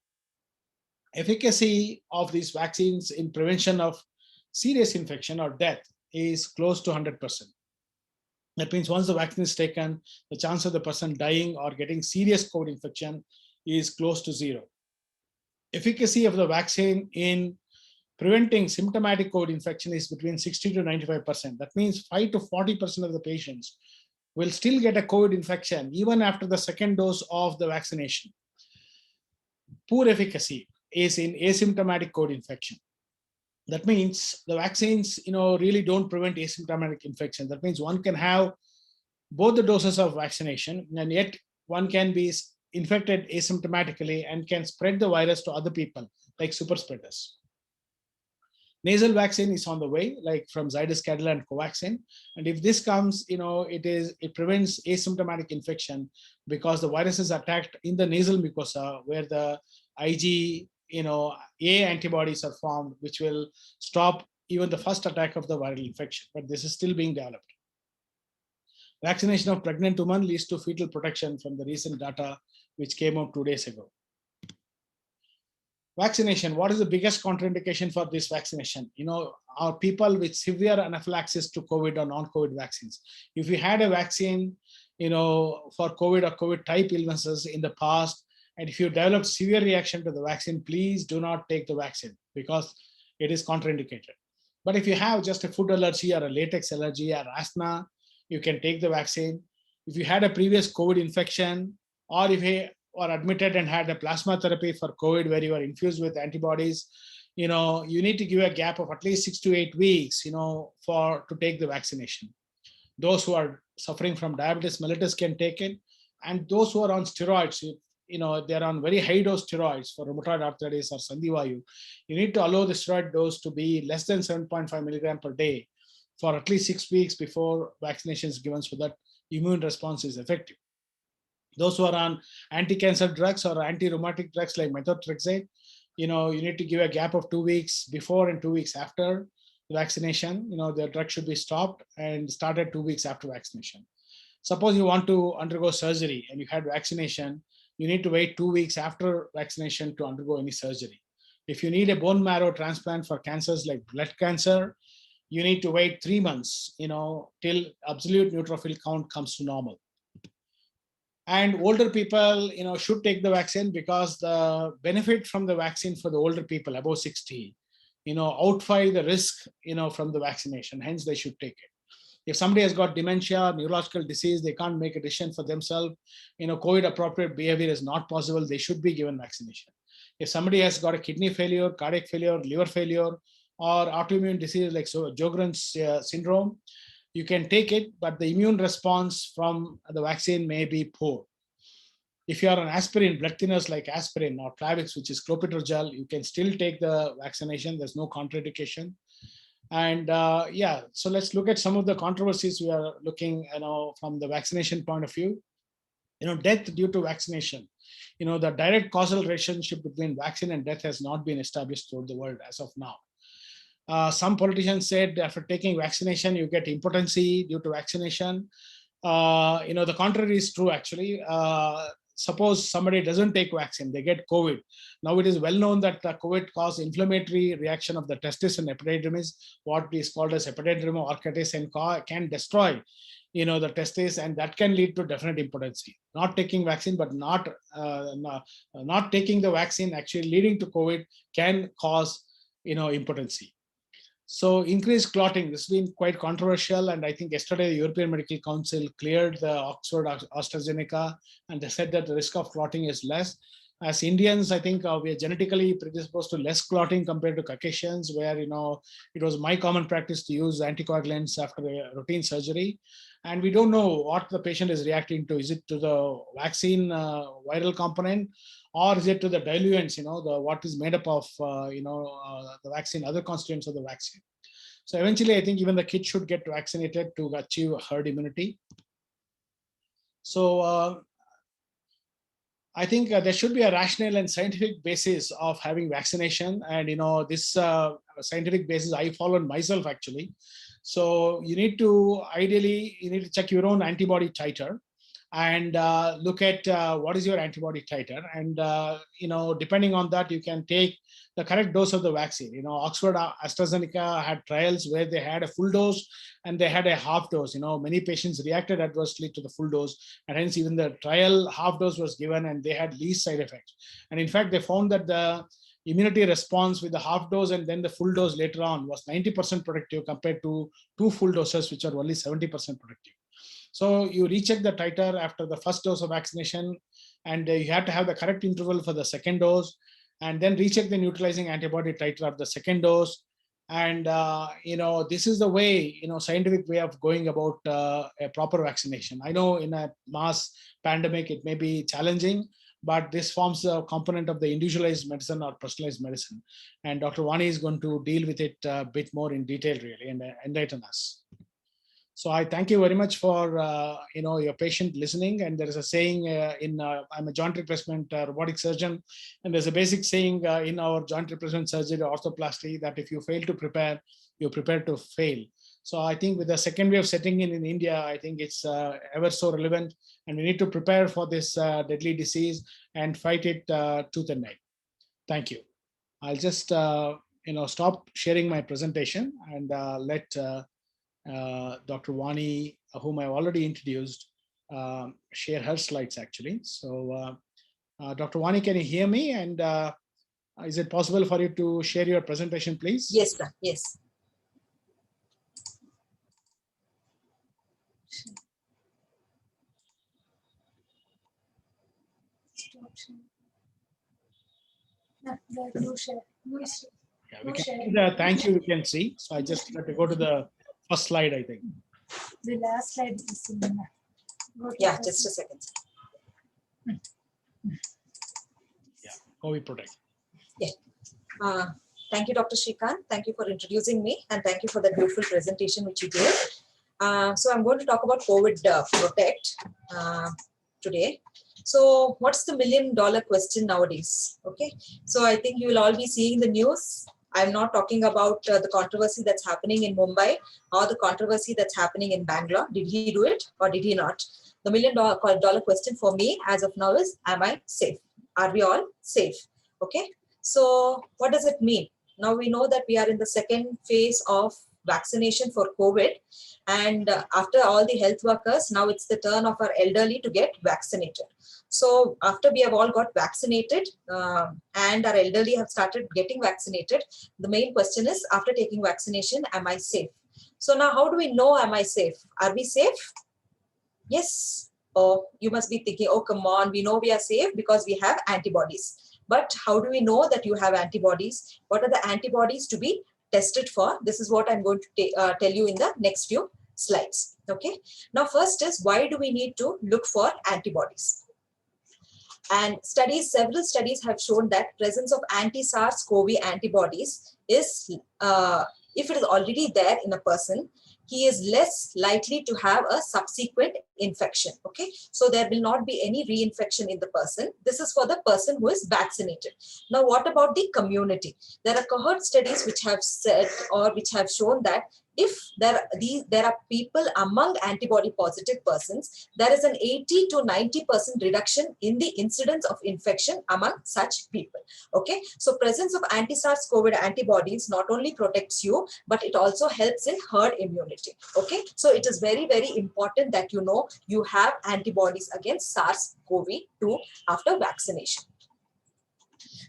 Efficacy of these vaccines in prevention of serious infection or death is close to 100%. That means once the vaccine is taken, the chance of the person dying or getting serious COVID infection is close to zero. Efficacy of the vaccine in preventing symptomatic COVID infection is between 60 to 95%. That means 5 to 40% of the patients will still get a COVID infection even after the second dose of the vaccination. Poor efficacy is in asymptomatic COVID infection. That means the vaccines, really don't prevent asymptomatic infection. That means one can have both the doses of vaccination, and yet one can be infected asymptomatically and can spread the virus to other people, like super spreaders. Nasal vaccine is on the way, like from Zydus Cadila and Covaxin. And if this comes, it prevents asymptomatic infection because the virus is attacked in the nasal mucosa where the Ig, A antibodies are formed, which will stop even the first attack of the viral infection. But this is still being developed. Vaccination of pregnant women leads to fetal protection from the recent data which came out 2 days ago. Vaccination, what is the biggest contraindication for this vaccination? Are people with severe anaphylaxis to COVID or non-COVID vaccines. If you had a vaccine, for COVID or COVID type illnesses in the past, and if you develop severe reaction to the vaccine, please do not take the vaccine because it is contraindicated. But if you have just a food allergy or a latex allergy or asthma, you can take the vaccine. If you had a previous COVID infection, or if you are admitted and had a plasma therapy for COVID where you are infused with antibodies, you need to give a gap of at least 6 to 8 weeks, to take the vaccination. Those who are suffering from diabetes mellitus can take it. And those who are on steroids, they're on very high dose steroids for rheumatoid arthritis or Sandivayu, you need to allow the steroid dose to be less than 7.5 milligram per day for at least 6 weeks before vaccination is given so that immune response is effective. Those who are on anti-cancer drugs or anti-rheumatic drugs like methotrexate, you need to give a gap of 2 weeks before and 2 weeks after the vaccination. The drug should be stopped and started 2 weeks after vaccination. Suppose you want to undergo surgery and you had vaccination, you need to wait 2 weeks after vaccination to undergo any surgery. If you need a bone marrow transplant for cancers like blood cancer, you need to wait 3 months, till absolute neutrophil count comes to normal. And older people, should take the vaccine because the benefit from the vaccine for the older people above 60, outweigh the risk, from the vaccination. Hence, they should take it. If somebody has got dementia, neurological disease, they can't make a decision for themselves. COVID-appropriate behavior is not possible. They should be given vaccination. If somebody has got a kidney failure, cardiac failure, liver failure, or autoimmune disease like Sjogren's syndrome, you can take it, but the immune response from the vaccine may be poor. If you are on aspirin, blood thinners like aspirin or Plavix, which is clopidogrel, you can still take the vaccination. There's no contraindication. And so let's look at some of the controversies we are looking, from the vaccination point of view. Death due to vaccination. The direct causal relationship between vaccine and death has not been established throughout the world as of now. Some politicians said after taking vaccination, you get impotency due to vaccination. The contrary is true, actually. Suppose somebody doesn't take vaccine, they get COVID. Now it is well known that COVID causes inflammatory reaction of the testis and epididymis, what is called as epididymo orchitis, and can destroy, the testis, and that can lead to definite impotency. Not taking vaccine, but not taking the vaccine actually leading to COVID can cause, impotency. So increased clotting, this has been quite controversial. And I think yesterday the European Medical Council cleared the Oxford AstraZeneca, and they said that the risk of clotting is less. As Indians, I think we are genetically predisposed to less clotting compared to Caucasians, where, it was my common practice to use anticoagulants after a routine surgery. And we don't know what the patient is reacting to. Is it to the vaccine viral component, or is it to the diluents, what is made up of, the vaccine, other constituents of the vaccine. So eventually, I think even the kids should get vaccinated to achieve herd immunity. So I think there should be a rational and scientific basis of having vaccination. And, this scientific basis I followed myself, actually. So you need to, ideally, check your own antibody titer and look at what is your antibody titer. And, depending on that, you can take the correct dose of the vaccine. Oxford AstraZeneca had trials where they had a full dose and they had a half dose. Many patients reacted adversely to the full dose, and hence even the trial half dose was given and they had least side effects. And in fact, they found that the immunity response with the half dose and then the full dose later on was 90% protective compared to 2 full doses, which are only 70% protective. So you recheck the titer after the first dose of vaccination, and you have to have the correct interval for the second dose, and then recheck the neutralizing antibody titer of the second dose. And this is the way, scientific way of going about a proper vaccination. I know in a mass pandemic it may be challenging, but this forms a component of the individualized medicine or personalized medicine. And Dr. Vani is going to deal with it a bit more in detail, really, and enlighten us. So I thank you very much for your patient listening. And there is a saying I'm a joint replacement robotic surgeon, and there's a basic saying in our joint replacement surgery orthoplasty that if you fail to prepare, you're prepared to fail. So I think with the second wave setting in India, I think it's ever so relevant, and we need to prepare for this deadly disease and fight it tooth and nail. Thank you. I'll just stop sharing my presentation and let Dr. Vani, whom I've already introduced, share her slides, actually. So Dr. Vani, can you hear me? And is it possible for you to share your presentation, please? Yes, sir. Yes. Yeah, we can see the thank you, we can see. So I just have to go to the first slide, I think. The last slide is in the Yeah, just a second. Yeah, how we protect. Yeah. Thank you, Dr. Shrikant. Thank you for introducing me, and thank you for the beautiful presentation which you gave. So I'm going to talk about COVID Protect today. So what's the $1 million question nowadays? Okay, so I think you will all be seeing the news. I'm not talking about the controversy that's happening in Mumbai or the controversy that's happening in Bangalore. Did he do it or did he not? The $1 million question for me as of now is, am I safe? Are we all safe? Okay, so what does it mean? Now we know that we are in the second phase of vaccination for COVID, and after all the health workers, now it's the turn of our elderly to get vaccinated. So after we have all got vaccinated and our elderly have started getting vaccinated, the main question is, after taking vaccination, am I safe? So now how do we know, am I safe? Are we safe? Yes. Oh, you must be thinking, oh, come on, we know we are safe because we have antibodies. But how do we know that you have antibodies? What are the antibodies to be tested for? This is what I'm going to tell you in the next few slides. Okay. Now, first is, why do we need to look for antibodies? And several studies have shown that presence of anti-SARS-CoV antibodies is, if it is already there in a person, he is less likely to have a subsequent infection. Okay, so there will not be any reinfection in the person. This is for the person who is vaccinated. Now, what about the community? There are cohort studies which have said, or which have shown that if there are people among antibody positive persons, there is an 80 to 90% reduction in the incidence of infection among such people. Okay, so presence of anti-SARS-CoV antibodies not only protects you, but it also helps in herd immunity. Okay, so it is very, very important that you know you have antibodies against SARS-CoV-2 after vaccination.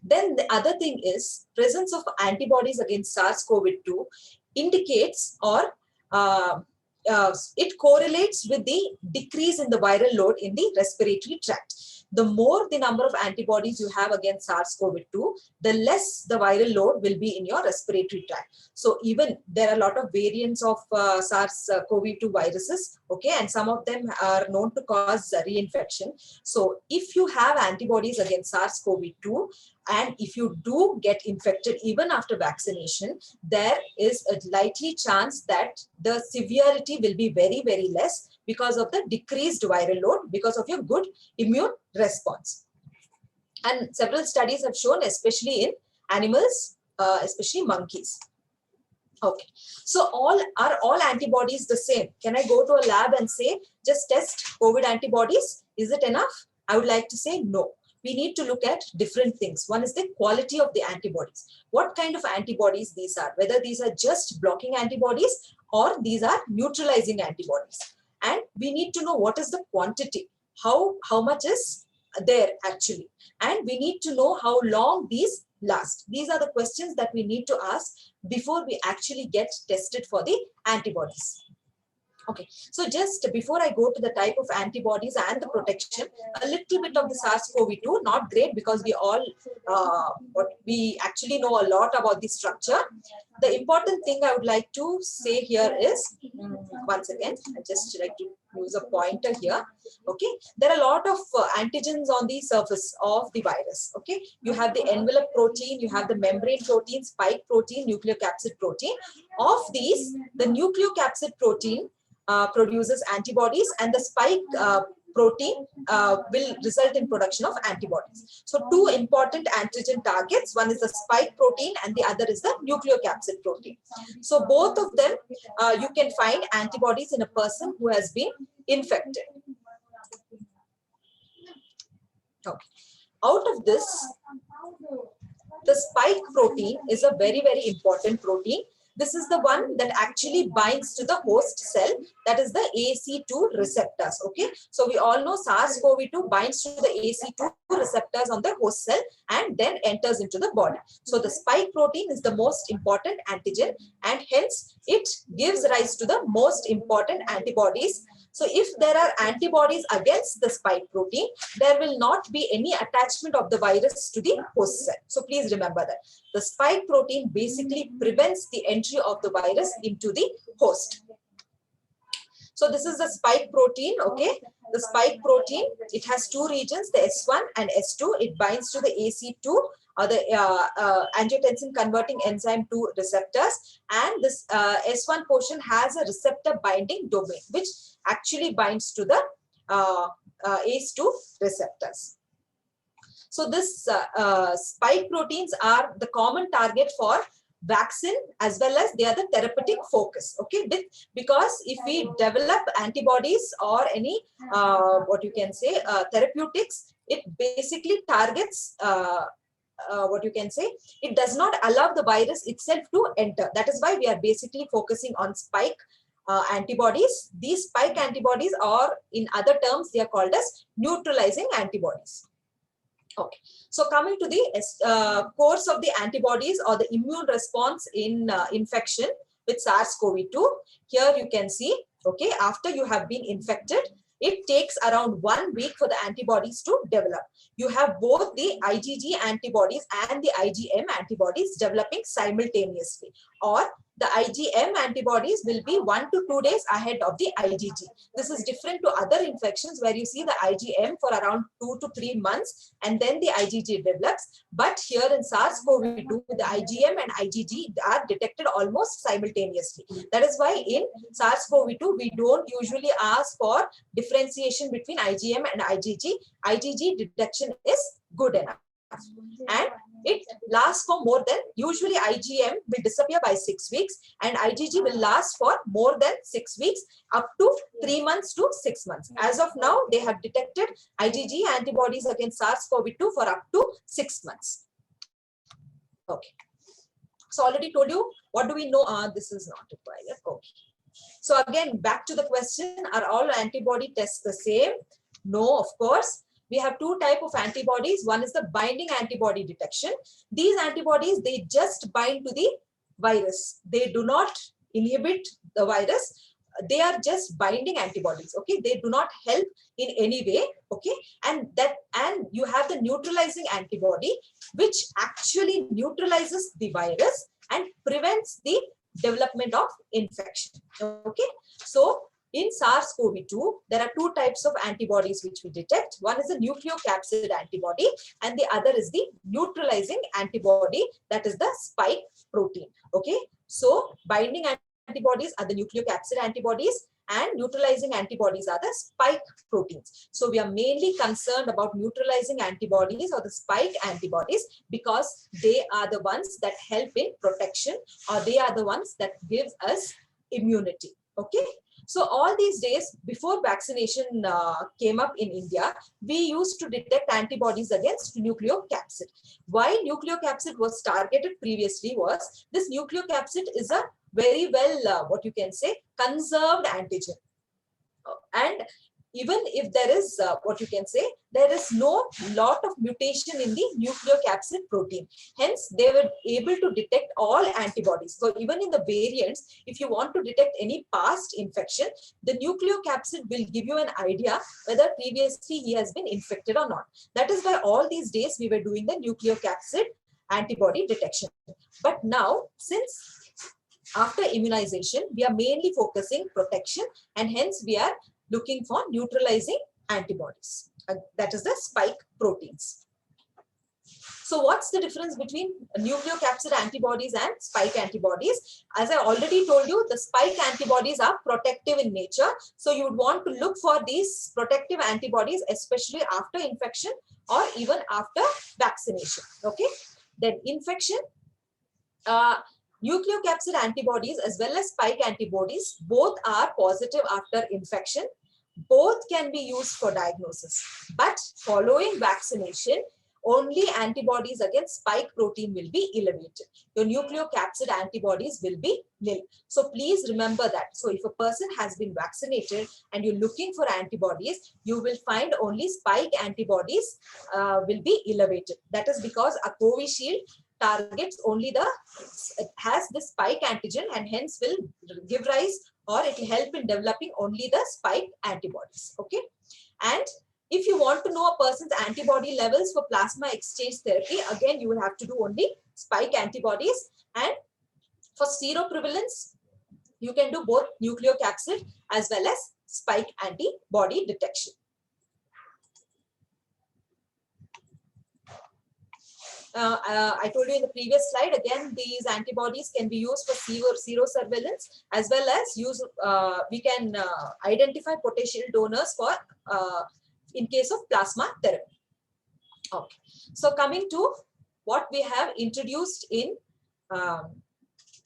Then the other thing is, presence of antibodies against SARS-CoV-2 indicates or it correlates with the decrease in the viral load in the respiratory tract. The more the number of antibodies you have against SARS-CoV-2, the less the viral load will be in your respiratory tract. So even there are a lot of variants of SARS-CoV-2 viruses, okay, and some of them are known to cause reinfection. So if you have antibodies against SARS-CoV-2, and if you do get infected even after vaccination, there is a likely chance that the severity will be very, very less because of the decreased viral load, because of your good immune response. And several studies have shown, especially in animals, especially monkeys. Okay, so are all antibodies the same? Can I go to a lab and say, just test COVID antibodies? Is it enough? I would like to say no. We need to look at different things. One is the quality of the antibodies. What kind of antibodies these are? Whether these are just blocking antibodies or these are neutralizing antibodies. And we need to know what is the quantity, how much is there actually. And we need to know how long these last. These are the questions that we need to ask before we actually get tested for the antibodies. Okay, so just before I go to the type of antibodies and the protection, a little bit of the SARS-CoV-2, not great because we actually know a lot about the structure. The important thing I would like to say here is, once again, I just like to use a pointer here. Okay, there are a lot of antigens on the surface of the virus. Okay, you have the envelope protein, you have the membrane protein, spike protein, nucleocapsid protein. Of these, the nucleocapsid protein produces antibodies, and the spike protein will result in production of antibodies. So two important antigen targets, one is the spike protein and the other is the nucleocapsid protein. So both of them, you can find antibodies in a person who has been infected. Okay. Out of this, the spike protein is a very, very important protein. This is the one that actually binds to the host cell, that is the AC2 receptors. Okay, so we all know SARS-CoV-2 binds to the AC2 receptors on the host cell and then enters into the body. So the spike protein is the most important antigen, and hence it gives rise to the most important antibodies. So if there are antibodies against the spike protein, there will not be any attachment of the virus to the host cell. So please remember that. The spike protein basically prevents the entry of the virus into the host. So this is the spike protein, okay? The spike protein, it has two regions, the S1 and S2. It binds to the AC2 or the angiotensin converting enzyme 2 receptors. And this S1 portion has a receptor binding domain, which actually binds to the ACE2 receptors. So this spike proteins are the common target for vaccine as well as they are the therapeutic focus. Okay, because if we develop antibodies or any what you can say therapeutics, it basically targets what you can say, it does not allow the virus itself to enter. That is why we are basically focusing on spike antibodies. These spike antibodies, or in other terms, they are called as neutralizing antibodies. Okay, so coming to the course of the antibodies or the immune response in infection with SARS-CoV-2, here you can see, okay, after you have been infected, it takes around 1 week for the antibodies to develop. You have both the IgG antibodies and the IgM antibodies developing simultaneously, or the IgM antibodies will be 1 to 2 days ahead of the IgG. This is different to other infections where you see the IgM for around 2 to 3 months and then the IgG develops. But here in SARS-CoV-2, the IgM and IgG are detected almost simultaneously. That is why in SARS-CoV-2, we don't usually ask for differentiation between IgM and IgG. IgG detection is good enough. And it lasts for more than, usually IgM will disappear by 6 weeks and IgG will last for more than 6 weeks, up to 3 months to 6 months. As of now, they have detected IgG antibodies against SARS-CoV-2 for up to 6 months. Okay. So already told you, what do we know? This is not required. Okay. So again, back to the question, are all antibody tests the same? No, of course. We have two types of antibodies. One is the binding antibody detection. These antibodies, they just bind to the virus. They do not inhibit the virus. They are just binding antibodies. Okay, they do not help in any way. Okay, and you have the neutralizing antibody, which actually neutralizes the virus and prevents the development of infection. Okay, so in SARS-CoV-2, there are two types of antibodies which we detect. One is a nucleocapsid antibody, and the other is the neutralizing antibody, that is the spike protein. Okay, so binding antibodies are the nucleocapsid antibodies, and neutralizing antibodies are the spike proteins. So we are mainly concerned about neutralizing antibodies or the spike antibodies because they are the ones that help in protection, or they are the ones that give us immunity. Okay. So all these days, before vaccination came up in India, we used to detect antibodies against nucleocapsid. Why nucleocapsid was targeted previously was this nucleocapsid is a very well, what you can say, conserved antigen. And even if there is, what you can say, there is no lot of mutation in the nucleocapsid protein. Hence, they were able to detect all antibodies. So even in the variants, if you want to detect any past infection, the nucleocapsid will give you an idea whether previously he has been infected or not. That is why all these days we were doing the nucleocapsid antibody detection. But now, since after immunization, we are mainly focusing protection, and hence we are looking for neutralizing antibodies. That is the spike proteins. So what's the difference between nucleocapsid antibodies and spike antibodies? As I already told you, the spike antibodies are protective in nature. So you would want to look for these protective antibodies, especially after infection or even after vaccination. Okay. Then infection, nucleocapsid antibodies as well as spike antibodies, both are positive after infection. Both can be used for diagnosis. But following vaccination, only antibodies against spike protein will be elevated. Your nucleocapsid antibodies will be nil. So please remember that. So if a person has been vaccinated and you're looking for antibodies, you will find only spike antibodies will be elevated. That is because a Covishield targets only it has the spike antigen and hence will give rise, or it will help in developing only the spike antibodies. Okay. And if you want to know a person's antibody levels for plasma exchange therapy, again, you will have to do only spike antibodies. And for seroprevalence, you can do both nucleocapsid as well as spike antibody detection. I told you in the previous slide, again, these antibodies can be used for serosurveillance as well as we can identify potential donors for in case of plasma therapy. Okay, so coming to what we have introduced in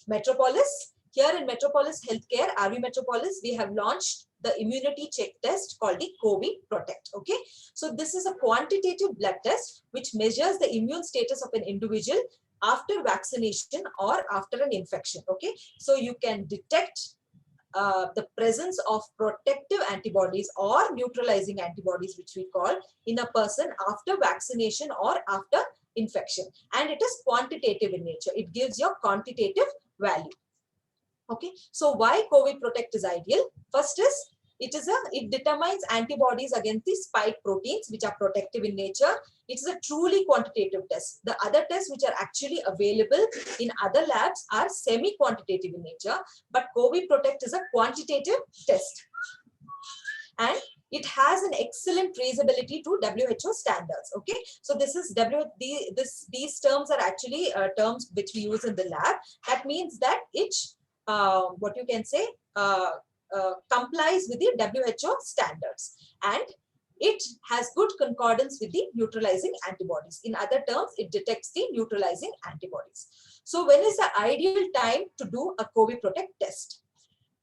Metropolis. Here in Metropolis Healthcare, RV Metropolis, we have launched the immunity check test called the COVID Protect. Okay, so this is a quantitative blood test which measures the immune status of an individual after vaccination or after an infection. Okay, so you can detect the presence of protective antibodies or neutralizing antibodies, which we call, in a person after vaccination or after infection, and it is quantitative in nature. It gives your quantitative value. Okay, so why COVID Protect is ideal? First is it determines antibodies against the spike proteins which are protective in nature. It is a truly quantitative test. The other tests which are actually available in other labs are semi-quantitative in nature, but COVID Protect is a quantitative test. And it has an excellent traceability to WHO standards. Okay, so this is these terms are actually terms which we use in the lab. That means that it what you can say complies with the WHO standards, and it has good concordance with the neutralizing antibodies. In other terms, it detects the neutralizing antibodies. So when is the ideal time to do a COVID Protect test?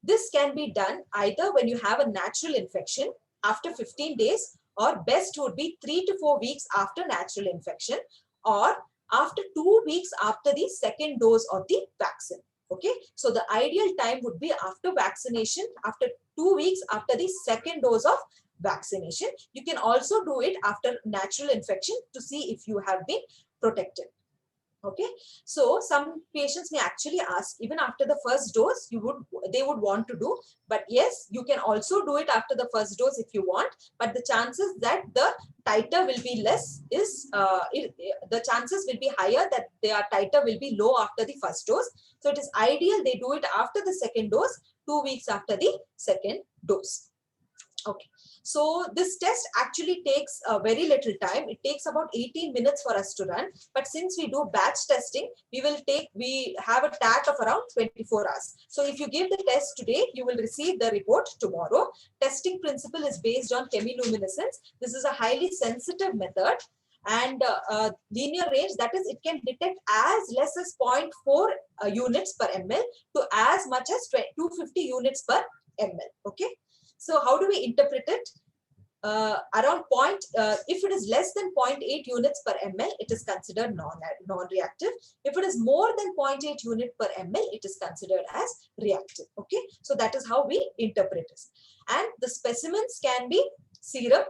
This can be done either when you have a natural infection after 15 days, or best would be 3 to 4 weeks after natural infection, or after 2 weeks after the second dose of the vaccine. Okay, so the ideal time would be after vaccination, after 2 weeks after the second dose of vaccination. You can also do it after natural infection to see if you have been protected. Okay, so some patients may actually ask, even after the first dose, they would want to do, but yes, you can also do it after the first dose if you want, but the chances that the titer will be less is, the chances will be higher that their titer will be low after the first dose. So it is ideal they do it after the second dose, 2 weeks after the second dose. Okay, so this test actually takes very little time. It takes about 18 minutes for us to run. But since we do batch testing, we have a TAT of around 24 hours. So if you give the test today, you will receive the report tomorrow. Testing principle is based on chemiluminescence. This is a highly sensitive method. And linear range, that is, it can detect as less as 0.4 units per ml to as much as 250 units per ml. Okay. So how do we interpret it? If it is less than 0.8 units per ml, it is considered non-reactive. If it is more than 0.8 unit per ml, it is considered as reactive. Okay, so that is how we interpret it. And the specimens can be serum.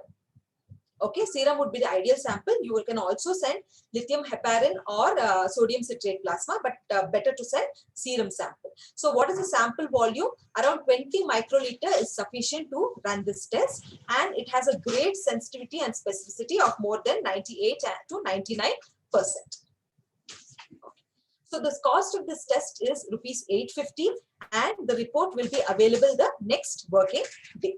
Okay, serum would be the ideal sample. You can also send lithium heparin or sodium citrate plasma, but better to send serum sample. So what is the sample volume? Around 20 microliter is sufficient to run this test, and it has a great sensitivity and specificity of more than 98 to 99%. So the cost of this test is rupees 850, and the report will be available the next working day.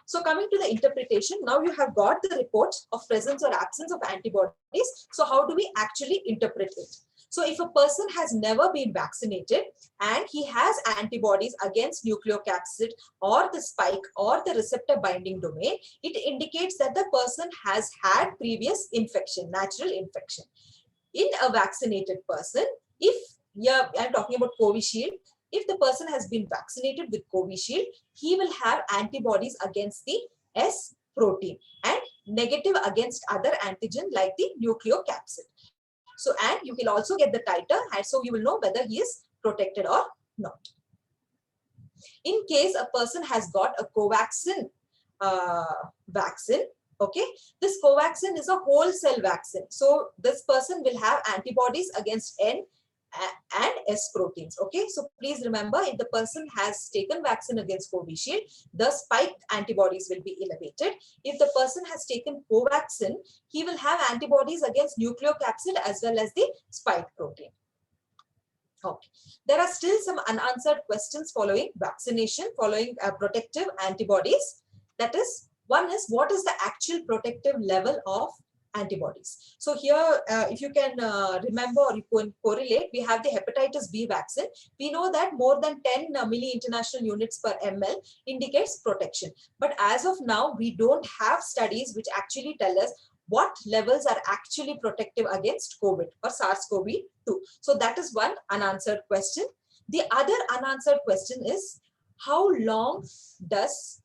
So coming to the interpretation, now you have got the report of presence or absence of antibodies. So how do we actually interpret it? So if a person has never been vaccinated and he has antibodies against nucleocapsid or the spike or the receptor binding domain, it indicates that the person has had previous infection, natural infection. In a vaccinated person, I'm talking about Covishield, if the person has been vaccinated with Covishield, he will have antibodies against the S protein and negative against other antigen like the nucleocapsid. So, and you will also get the titer, and so you will know whether he is protected or not. In case a person has got a Covaxin vaccine, okay, this Covaxin is a whole cell vaccine. So this person will have antibodies against N and S proteins. Okay, so please remember, if the person has taken vaccine against Covishield, the spiked antibodies will be elevated. If the person has taken Covaxin, he will have antibodies against nucleocapsid as well as the spike protein. Okay, there are still some unanswered questions following vaccination, following protective antibodies. That is, one is, what is the actual protective level of antibodies? So here, if you can remember or you can correlate, we have the hepatitis B vaccine. We know that more than 10 milli-international units per ml indicates protection. But as of now, we don't have studies which actually tell us what levels are actually protective against COVID or SARS-CoV-2. So that is one unanswered question. The other unanswered question is, how long does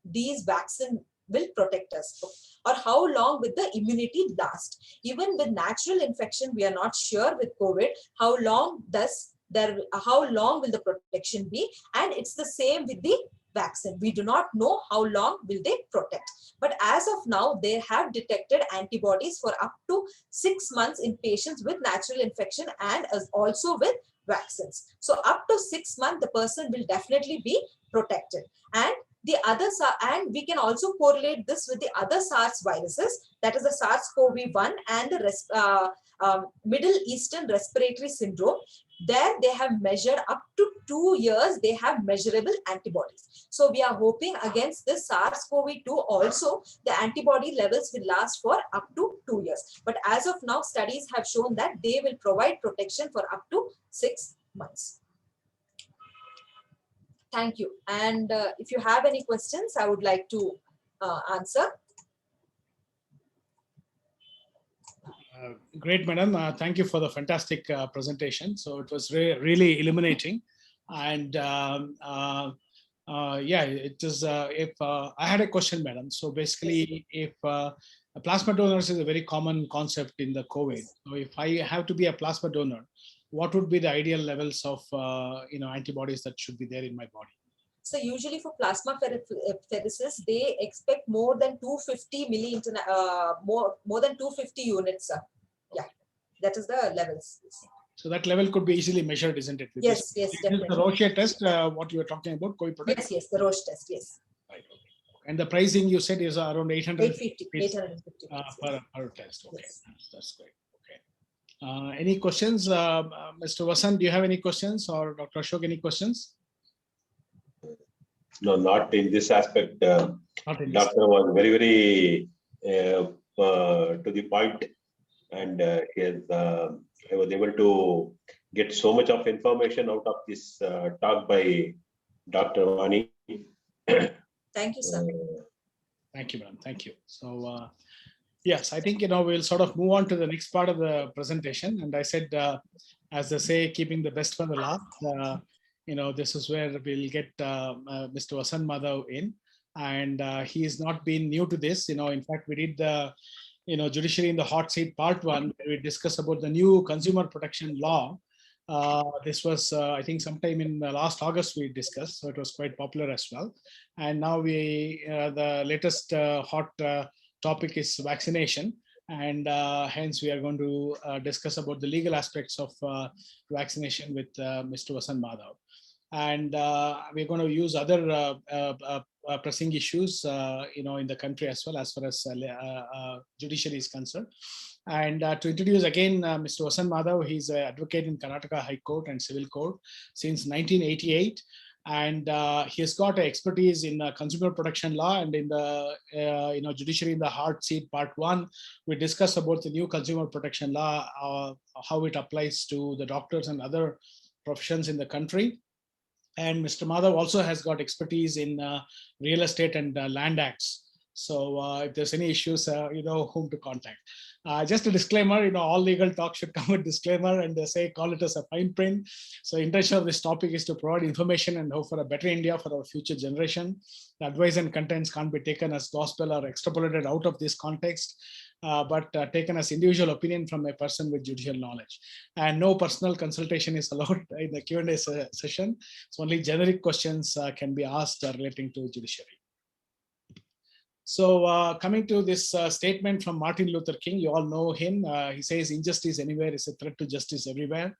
these vaccine will protect us, or how long will the immunity last? Even with natural infection, we are not sure with COVID how long will the protection be, and it's the same with the vaccine. We do not know how long will they protect, but as of now they have detected antibodies for up to 6 months in patients with natural infection and also with vaccines. So up to 6 months the person will definitely be protected. And the other, and we can also correlate this with the other SARS viruses, that is the SARS-CoV-1 and the Middle Eastern Respiratory Syndrome. There they have measured up to 2 years, they have measurable antibodies. So we are hoping against this SARS-CoV-2 also, the antibody levels will last for up to 2 years. But as of now, studies have shown that they will provide protection for up to 6 months. Thank you. And if you have any questions, I would like to answer. Great, madam. Thank you for the fantastic presentation. So it was really illuminating. And yeah, it is. If I had a question, madam. So basically, if plasma donors is a very common concept in the COVID. So if I have to be a plasma donor, what would be the ideal levels of antibodies that should be there in my body? So usually for plasmapheresis, they expect more than 250 more than 250 units. Yeah, that is the levels. So that level could be easily measured, isn't it? With Yes, this? yes, This is definitely. the Roche test, what you were talking about, COVID product? Yes, yes, the Roche test, yes. Right. Okay. And the pricing you said is around 850 rupees, 850. per test. Okay, Yes. that's great. Okay. Any questions, Mr. Vasan? Do you have any questions, or Dr. Ashok, any questions? No, not in this aspect. Not in this. Doctor was very to the point, and I was able to get so much of information out of this talk by Dr. Vani. Thank you, sir. Thank you, madam. Thank you. So, yes, I think, we'll sort of move on to the next part of the presentation. And I said, as they say, keeping the best for the last, this is where we'll get Mr. Vasan Madhav in. And he has not been new to this. In fact, we did the, Judiciary in the Hot Seat Part 1, where we discussed about the new consumer protection law. This was, I think, sometime in last August we discussed, so it was quite popular as well. And now the latest hot topic is vaccination, and hence we are going to discuss about the legal aspects of vaccination with Mr. Vasan Madhav. And we're going to use other pressing issues, in the country as well, as far as judiciary is concerned. And to introduce again Mr. Vasan Madhav, he's an advocate in Karnataka High Court and Civil Court since 1988. And he has got expertise in consumer protection law and in the judiciary in the hard seat part 1. We discussed about the new consumer protection law, how it applies to the doctors and other professions in the country. And Mr. Madhav also has got expertise in real estate and land acts. So if there's any issues, you know whom to contact. Just a disclaimer, all legal talk should come with disclaimer, and they say call it as a fine print. So intention of this topic is to provide information and hope for a better India for our future generation. The advice and contents can't be taken as gospel or extrapolated out of this context, but taken as individual opinion from a person with judicial knowledge. And no personal consultation is allowed in the Q&A session. So only generic questions can be asked relating to judiciary. So coming to this statement from Martin Luther King, you all know him. He says injustice anywhere is a threat to justice everywhere.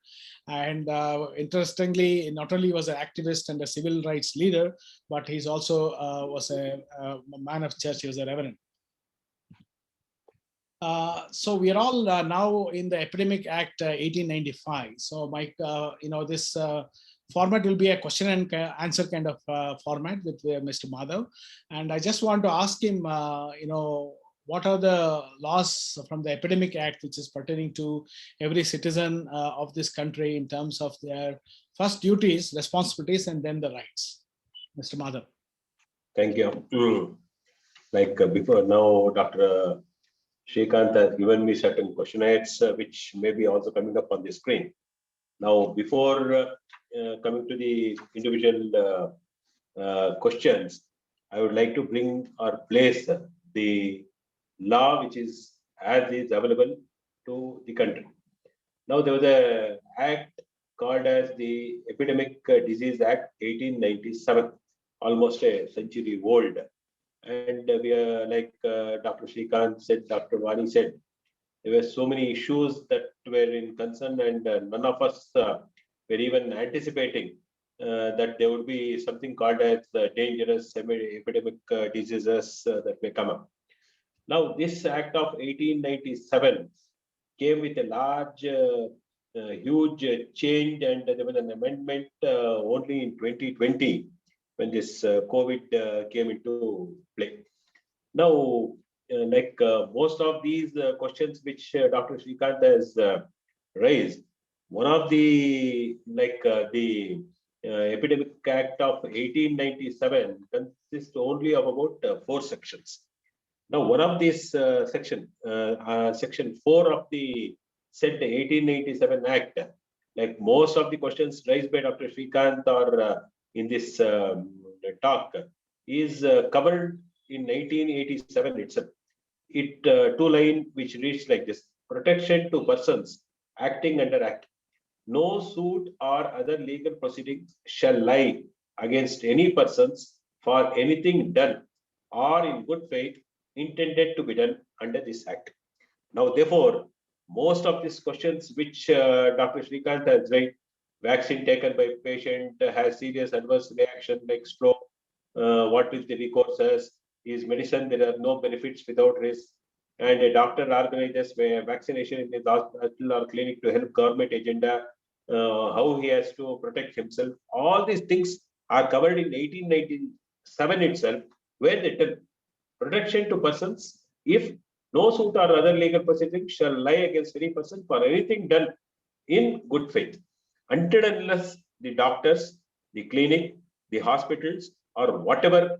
And interestingly, not only was an activist and a civil rights leader, but he's also was a man of church. He was a reverend. So we are all now in the Epidemic Act 1895. So Mike, this format will be a question and answer kind of format with Mr. Madhav. And I just want to ask him, what are the laws from the Epidemic Act which is pertaining to every citizen of this country in terms of their first duties, responsibilities, and then the rights. Mr. Madhav. Thank you. Like before now, Dr. Srikanth has given me certain questionnaires, which may be also coming up on the screen. Now, before coming to the individual questions, I would like to bring or place the law which is as is available to the country. Now, there was an act called as the Epidemic Disease Act 1897, almost a century old. And we are like Dr. Srikanth said, Dr. Vani said, there were so many issues that were in concern, and none of us were even anticipating that there would be something called as dangerous epidemic diseases that may come up. Now, this Act of 1897 came with a large, huge change, and there was an amendment only in 2020 when this COVID came into play. Now, most of these questions which Dr. Srikanth has raised, one of the Epidemic Act of 1897 consists only of about 4 sections. Now, one of these section 4 of the said 1887 Act, like most of the questions raised by Dr. Srikanth or in this talk, is covered in 1987 itself. It 2 line which reads like this: protection to persons acting under Act. No suit or other legal proceedings shall lie against any persons for anything done or in good faith intended to be done under this act. Now, therefore, most of these questions which Dr. Srikanth has raised, vaccine taken by patient has serious adverse reaction like stroke, what is the recourses, is medicine, there are no benefits without risk, and a doctor organizes vaccination in his hospital or clinic to help government agenda, how he has to protect himself. All these things are covered in 1897 itself, where they tell protection to persons if no suit or other legal proceeding shall lie against any person for anything done in good faith, until and unless the doctors, the clinic, the hospitals, or whatever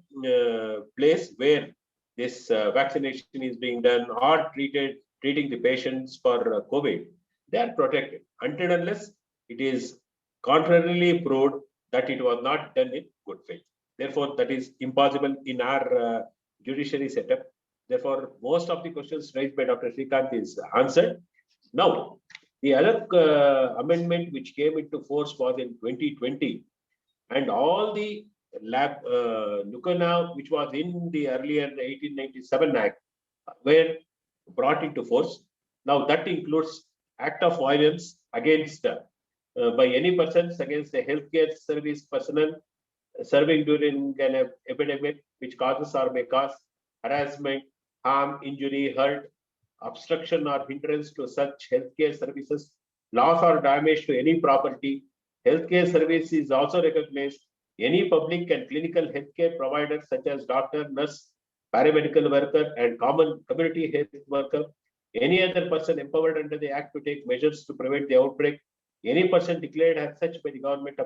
place where this vaccination is being done or treating the patients for COVID, they are protected until and unless it is contrarily proved that it was not done in good faith. Therefore, that is impossible in our judiciary setup. Therefore, most of the questions raised by Dr. Srikanth is answered. Now, the other amendment which came into force was in 2020, and all the lab Nukana, which was in the earlier 1897 Act, were brought into force. Now, that includes act of violence against by any persons against a healthcare service personnel serving during an epidemic which causes or may cause harassment, harm, injury, hurt, obstruction or hindrance to such healthcare services, loss or damage to any property. Healthcare service is also recognized any public and clinical healthcare providers such as doctor, nurse, paramedical worker, and common community health worker, any other person empowered under the Act to take measures to prevent the outbreak, any person declared as such by the government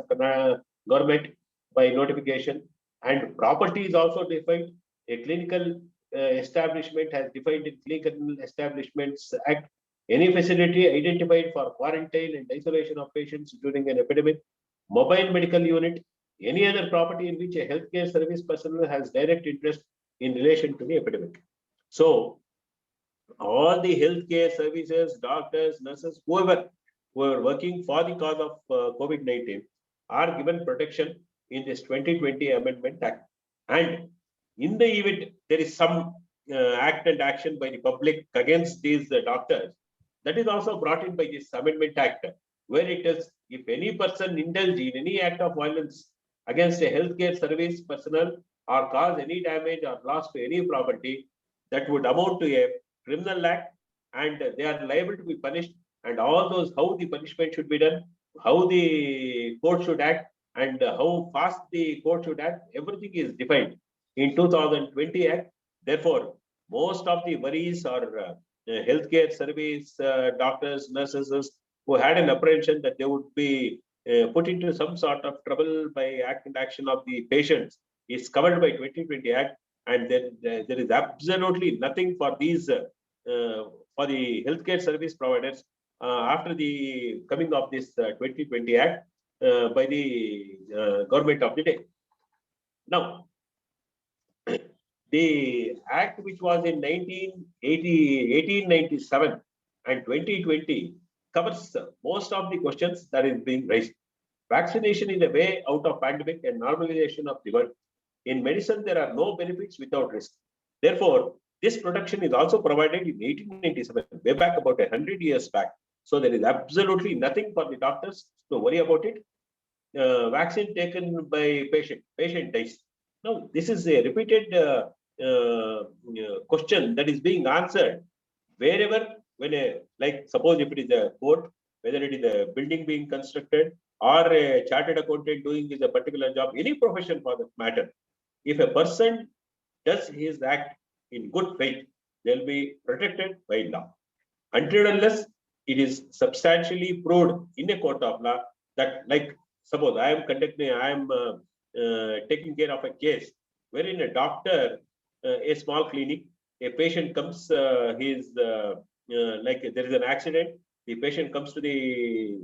by notification, and property is also defined. A clinical establishment has defined in Clinical Establishments Act any facility identified for quarantine and isolation of patients during an epidemic, mobile medical unit, any other property in which a healthcare service personnel has direct interest in relation to the epidemic. So, all the healthcare services, doctors, nurses, whoever who are working for the cause of COVID-19 are given protection in this 2020 Amendment Act. And in the event there is some act and action by the public against these doctors, that is also brought in by this Amendment Act, where it is, if any person indulge in any act of violence against a healthcare service personnel or cause any damage or loss to any property, that would amount to a criminal act, and they are liable to be punished. And all those, how the punishment should be done, how the court should act, and how fast the court should act, everything is defined in 2020 Act. Therefore, most of the worries or healthcare service doctors, nurses who had an apprehension that they would be put into some sort of trouble by act and action of the patients is covered by 2020 Act, and then there is absolutely nothing for these for the healthcare service providers after the coming of this 2020 Act by the government of the day. Now, the Act which was in 1897 and 2020 covers most of the questions that is being raised. Vaccination is a way out of pandemic and normalization of the world. In medicine, there are no benefits without risk. Therefore, this protection is also provided in 1897, way back about 100 years back. So there is absolutely nothing for the doctors to worry about it. Vaccine taken by patient dies. Now, this is a repeated question that is being answered wherever, like suppose if it is a court, whether it is a building being constructed or a chartered accountant doing is a particular job, any profession for that matter. If a person does his act in good faith, they'll be protected by law. Until unless it is substantially proved in a court of law that, like, suppose I am taking care of a case wherein a doctor, a small clinic, a patient comes, like there is an accident, the patient comes to the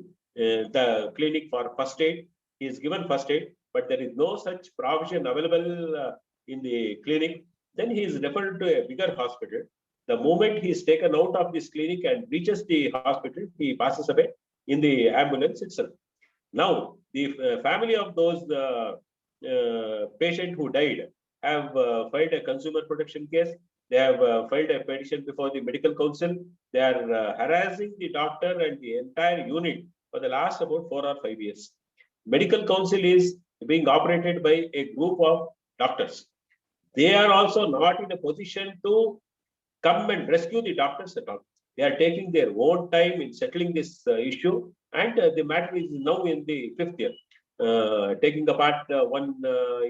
clinic for first aid, he is given first aid, but there is no such provision available in the clinic, then he is referred to a bigger hospital. The moment he is taken out of this clinic and reaches the hospital, he passes away in the ambulance itself. Now, the family of those patient who died have filed a consumer protection case. They have filed a petition before the medical council. They are harassing the doctor and the entire unit for the last about 4 or 5 years. Medical council is being operated by a group of doctors. They are also not in a position to come and rescue the doctors at all. They are taking their own time in settling this issue, and the matter is now in the 5th year. Taking apart 1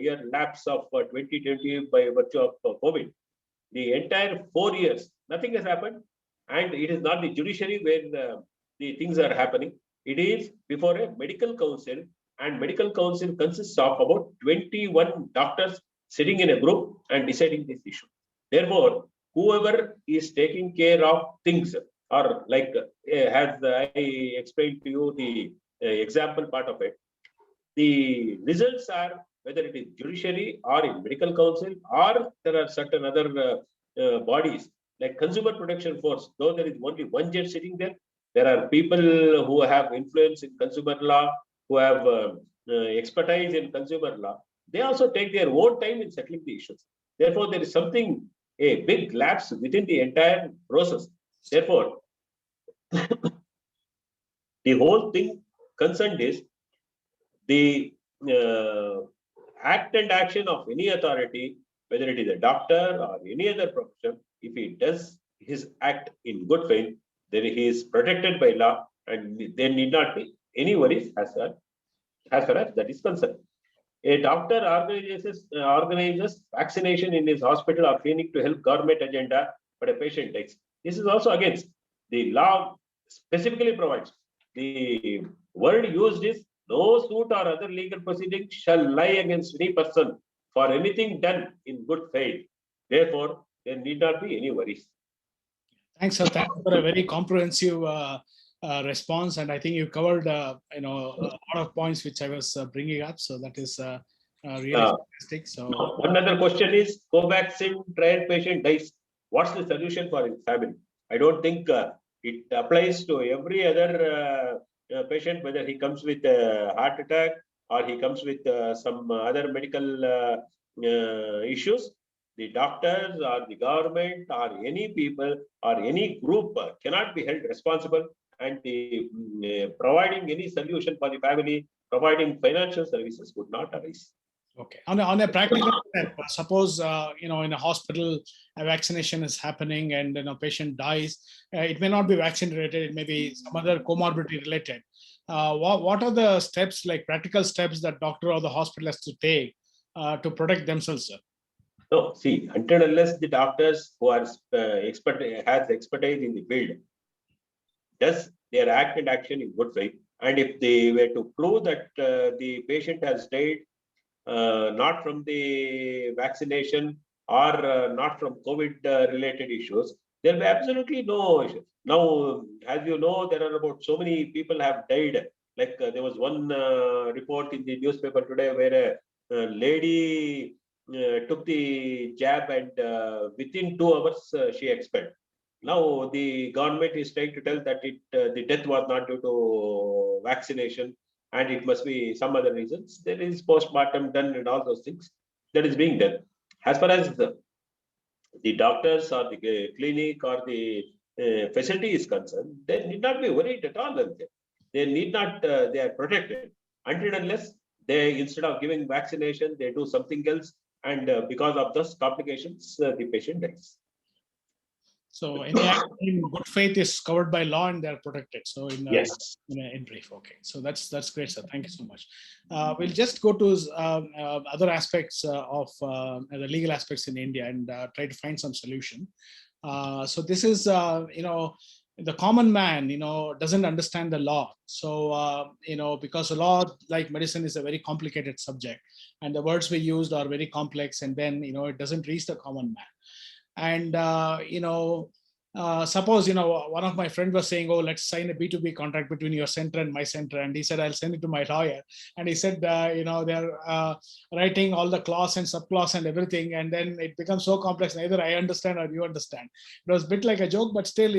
year lapse of 2020 by virtue of COVID. The entire 4 years, nothing has happened, and it is not the judiciary where the things are happening. It is before a medical council, and medical council consists of about 21 doctors sitting in a group and deciding this issue. Therefore, whoever is taking care of things, or like as I explained to you the example part of it, the results are whether it is judiciary or in medical council, or there are certain other bodies like consumer protection force. Though there is only one judge sitting there, there are people who have influence in consumer law, who have expertise in consumer law. They also take their own time in settling the issues. Therefore, there is something, a big lapse within the entire process. Therefore, the whole thing concerned is the act and action of any authority, whether it is a doctor or any other profession. If he does his act in good faith, then he is protected by law, and there need not be any worries as far as that is concerned. A doctor organizes vaccination in his hospital or clinic to help government agenda, but a patient dies. This is also against the law. Specifically provides, the word used is no suit or other legal proceeding shall lie against any person for anything done in good faith. Therefore, there need not be any worries. Thanks, sir. Thanks for a very comprehensive response, and I think you covered a lot of points which I was bringing up. So that is really fantastic. So one other question is: Covaxin trial patient dies. What's the solution for his family? I don't think it applies to every other patient, whether he comes with a heart attack or he comes with some other medical issues. The doctors or the government or any people or any group cannot be held responsible, and the providing any solution for the family, providing financial services would not arise. okay, on a practical step, suppose in a hospital a vaccination is happening and a patient dies. It may not be vaccine related; it may be some other comorbidity related. What are the steps, like practical steps, that doctor or the hospital has to take to protect themselves, sir? No, see, until unless the doctors who are has expertise in the field does their act and action in good faith, and if they were to prove that the patient has died not from the vaccination or not from COVID related issues, there will be absolutely no issues. Now, as you know, there are about so many people have died. Like there was one report in the newspaper today where a lady took the jab and within 2 hours she expired. Now the government is trying to tell that the death was not due to vaccination, and it must be some other reasons. There is postmortem done and all those things that is being done. As far as the doctors or the clinic or the facility is concerned, they need not be worried at all. They need not, they are protected until unless they, instead of giving vaccination, they do something else. And because of those complications, the patient dies. So any act in good faith is covered by law and they're protected. So Yes. in brief, okay. So that's great, sir. Thank you so much. We'll just go to other aspects of the legal aspects in India and try to find some solution. So this is the common man doesn't understand the law. So because the law, like medicine, is a very complicated subject, and the words we used are very complex, and then it doesn't reach the common man. And suppose one of my friends was saying, oh, let's sign a B2B contract between your center and my center, and he said, I'll send it to my lawyer. And he said they're writing all the clause and subclause and everything, and then it becomes so complex, neither I understand or you understand. It was a bit like a joke, but still,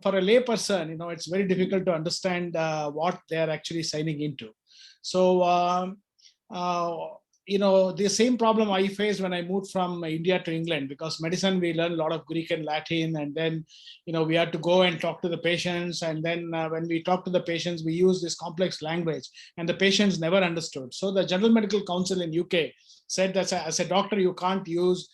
for a lay person, it's very difficult to understand what they're actually signing into. So the same problem I faced when I moved from India to England, because medicine, we learn a lot of Greek and Latin, and then, we had to go and talk to the patients. And then when we talk to the patients, we use this complex language and the patients never understood. So the General Medical Council in UK said that as a doctor, you can't use,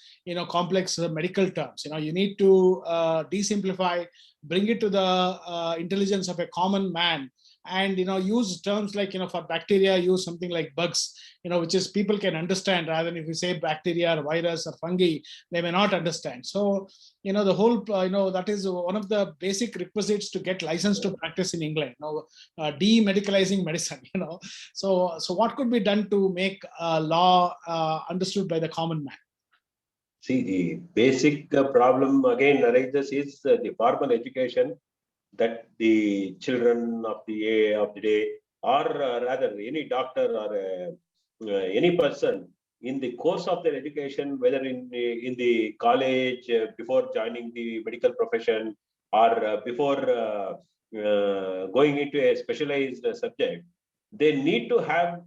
complex medical terms. You need to desimplify, bring it to the intelligence of a common man, and use terms like, for bacteria, use something like bugs, which is people can understand, rather than if you say bacteria or virus or fungi, they may not understand. So the whole that is one of the basic requisites to get licensed to practice in England, demedicalizing medicine. So what could be done to make law understood by the common man? See, the basic problem again arises is the formal education that the children of the day, or rather any doctor or any person in the course of their education, whether in the college, before joining the medical profession, or before going into a specialized subject, they need to have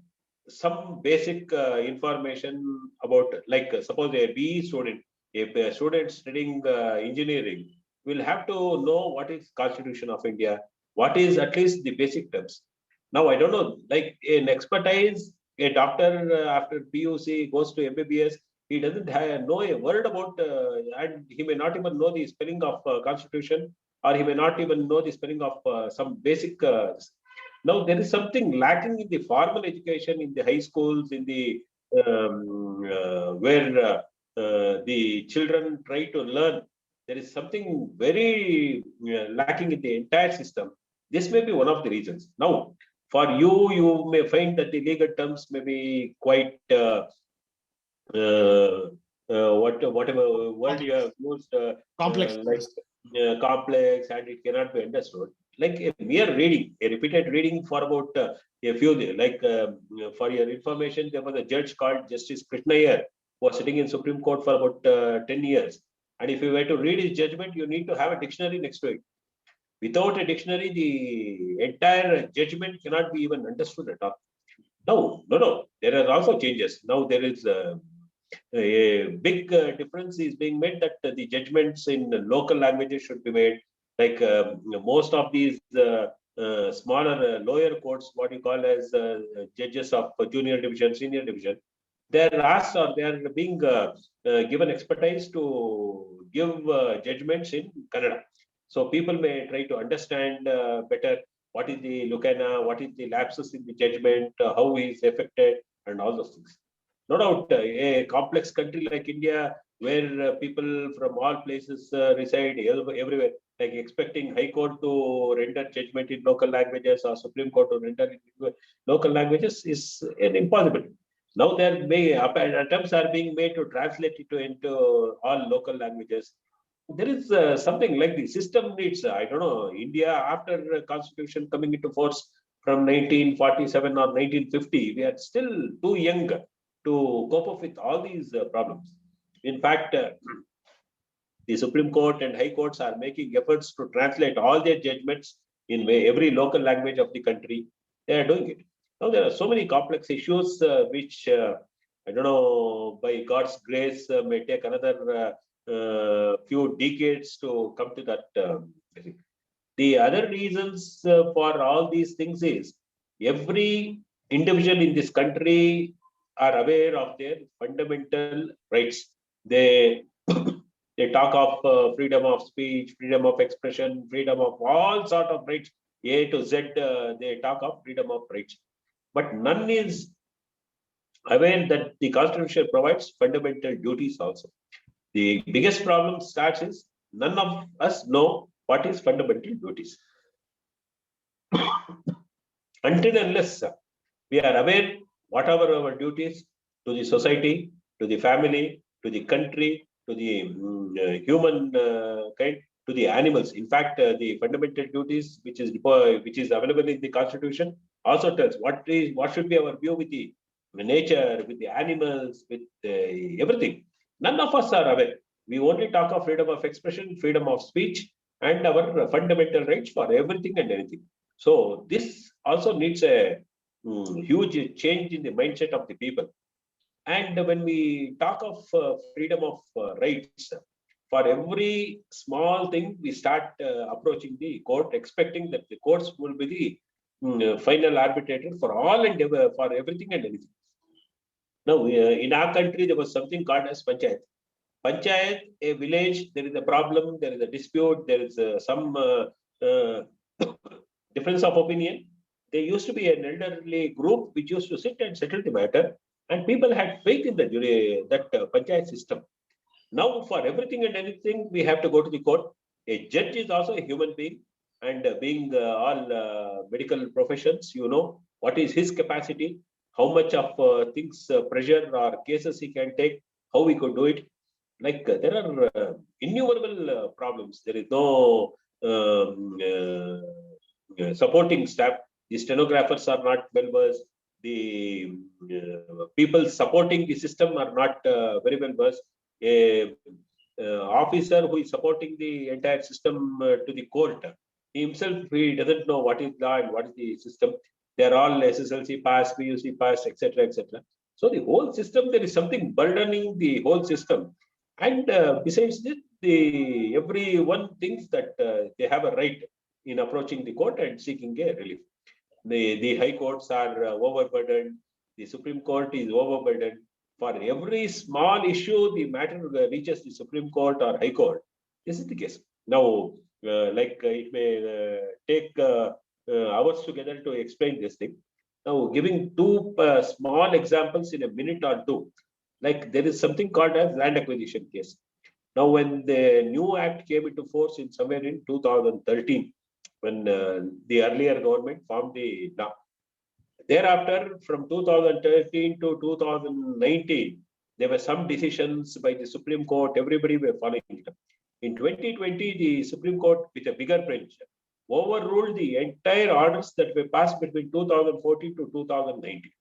some basic information about, like suppose a BE student, a student studying engineering, will have to know what is Constitution of India, what is at least the basic terms. Now, I don't know, like an expertise, a doctor after PUC goes to MBBS, he doesn't know a word about, and he may not even know the spelling of Constitution, or he may not even know the spelling of some basic. Now, there is something lacking in the formal education in the high schools, in the where the children try to learn. There is something very lacking in the entire system. This may be one of the reasons. Now, for you, you may find that the legal terms may be quite whatever word you have used, Complex. like complex, and it cannot be understood. Like a mere reading, a repeated reading for about a few days. Like for your information, there was a judge called Justice Krishna, who was sitting in Supreme Court for about 10 years. And if you were to read his judgment, you need to have a dictionary next to it. Without a dictionary, the entire judgment cannot be even understood at all. No. There are also changes. Now there is a big difference is being made, that the judgments in local languages should be made. Like most of these smaller lower courts, what you call as judges of junior division, senior division, they're asked, or they are being given expertise to give judgments in Kannada. So people may try to understand better what is the Lucana, what is the lapses in the judgment, how he is affected, and all those things. No doubt, a complex country like India, where people from all places reside everywhere, like expecting High Court to render judgment in local languages or Supreme Court to render in local languages is impossible. Now there may attempts are being made to translate it into all local languages. There is something like the system needs. I don't know. India, after Constitution coming into force from 1947 or 1950, we are still too young to cope up with all these problems. In fact, the Supreme Court and High Courts are making efforts to translate all their judgments in every local language of the country. They are doing it. Now, there are so many complex issues which, I don't know, by God's grace, may take another few decades to come to that. The other reasons for all these things is every individual in this country are aware of their fundamental rights. They they talk of freedom of speech, freedom of expression, freedom of all sort of rights. A to Z, they talk of freedom of rights, but none is aware that the Constitution provides fundamental duties also. The biggest problem starts is none of us know what is fundamental duties. Until unless we are aware what are our duties to the society, to the family, to the country, to the human kind, to the animals. In fact, the fundamental duties which is available in the Constitution also tells what should be our view with the nature, with the animals, with everything. None of us are aware. We only talk of freedom of expression, freedom of speech, and our fundamental rights for everything and anything. So this also needs a huge change in the mindset of the people. And when we talk of freedom of rights, for every small thing, we start approaching the court, expecting that the courts will be the final arbitrator for all and for everything and anything. Now, in our country, there was something called as panchayat. Panchayat, a village, there is a problem, there is a dispute, there is some uh, difference of opinion. There used to be an elderly group which used to sit and settle the matter, and people had faith in the that panchayat system. Now, for everything and anything, we have to go to the court. A judge is also a human being, and being all medical professions, you know, what is his capacity, how much of things, pressure or cases he can take, how we could do it. Like there are innumerable problems. There is no supporting staff. The stenographers are not well versed. The people supporting the system are not very well versed. A officer who is supporting the entire system to the court, he himself, he doesn't know what is law and what is the system. They are all SSLC pass, PUC pass, etc., etc. So the whole system, there is something burdening the whole system. And besides this, everyone thinks that they have a right in approaching the court and seeking a relief. The high courts are overburdened. The Supreme Court is overburdened. For every small issue, the matter reaches the Supreme Court or High Court. This is the case. Now, it may take hours together to explain this thing. Now, giving two small examples in a minute or two, like there is something called as land acquisition case. Now, when the new act came into force in somewhere in 2013, when the earlier government formed the law. Thereafter, from 2013 to 2019, there were some decisions by the Supreme Court. Everybody were following it. In 2020, the Supreme Court, with a bigger bench, overruled the entire orders that were passed between 2014 to 2019.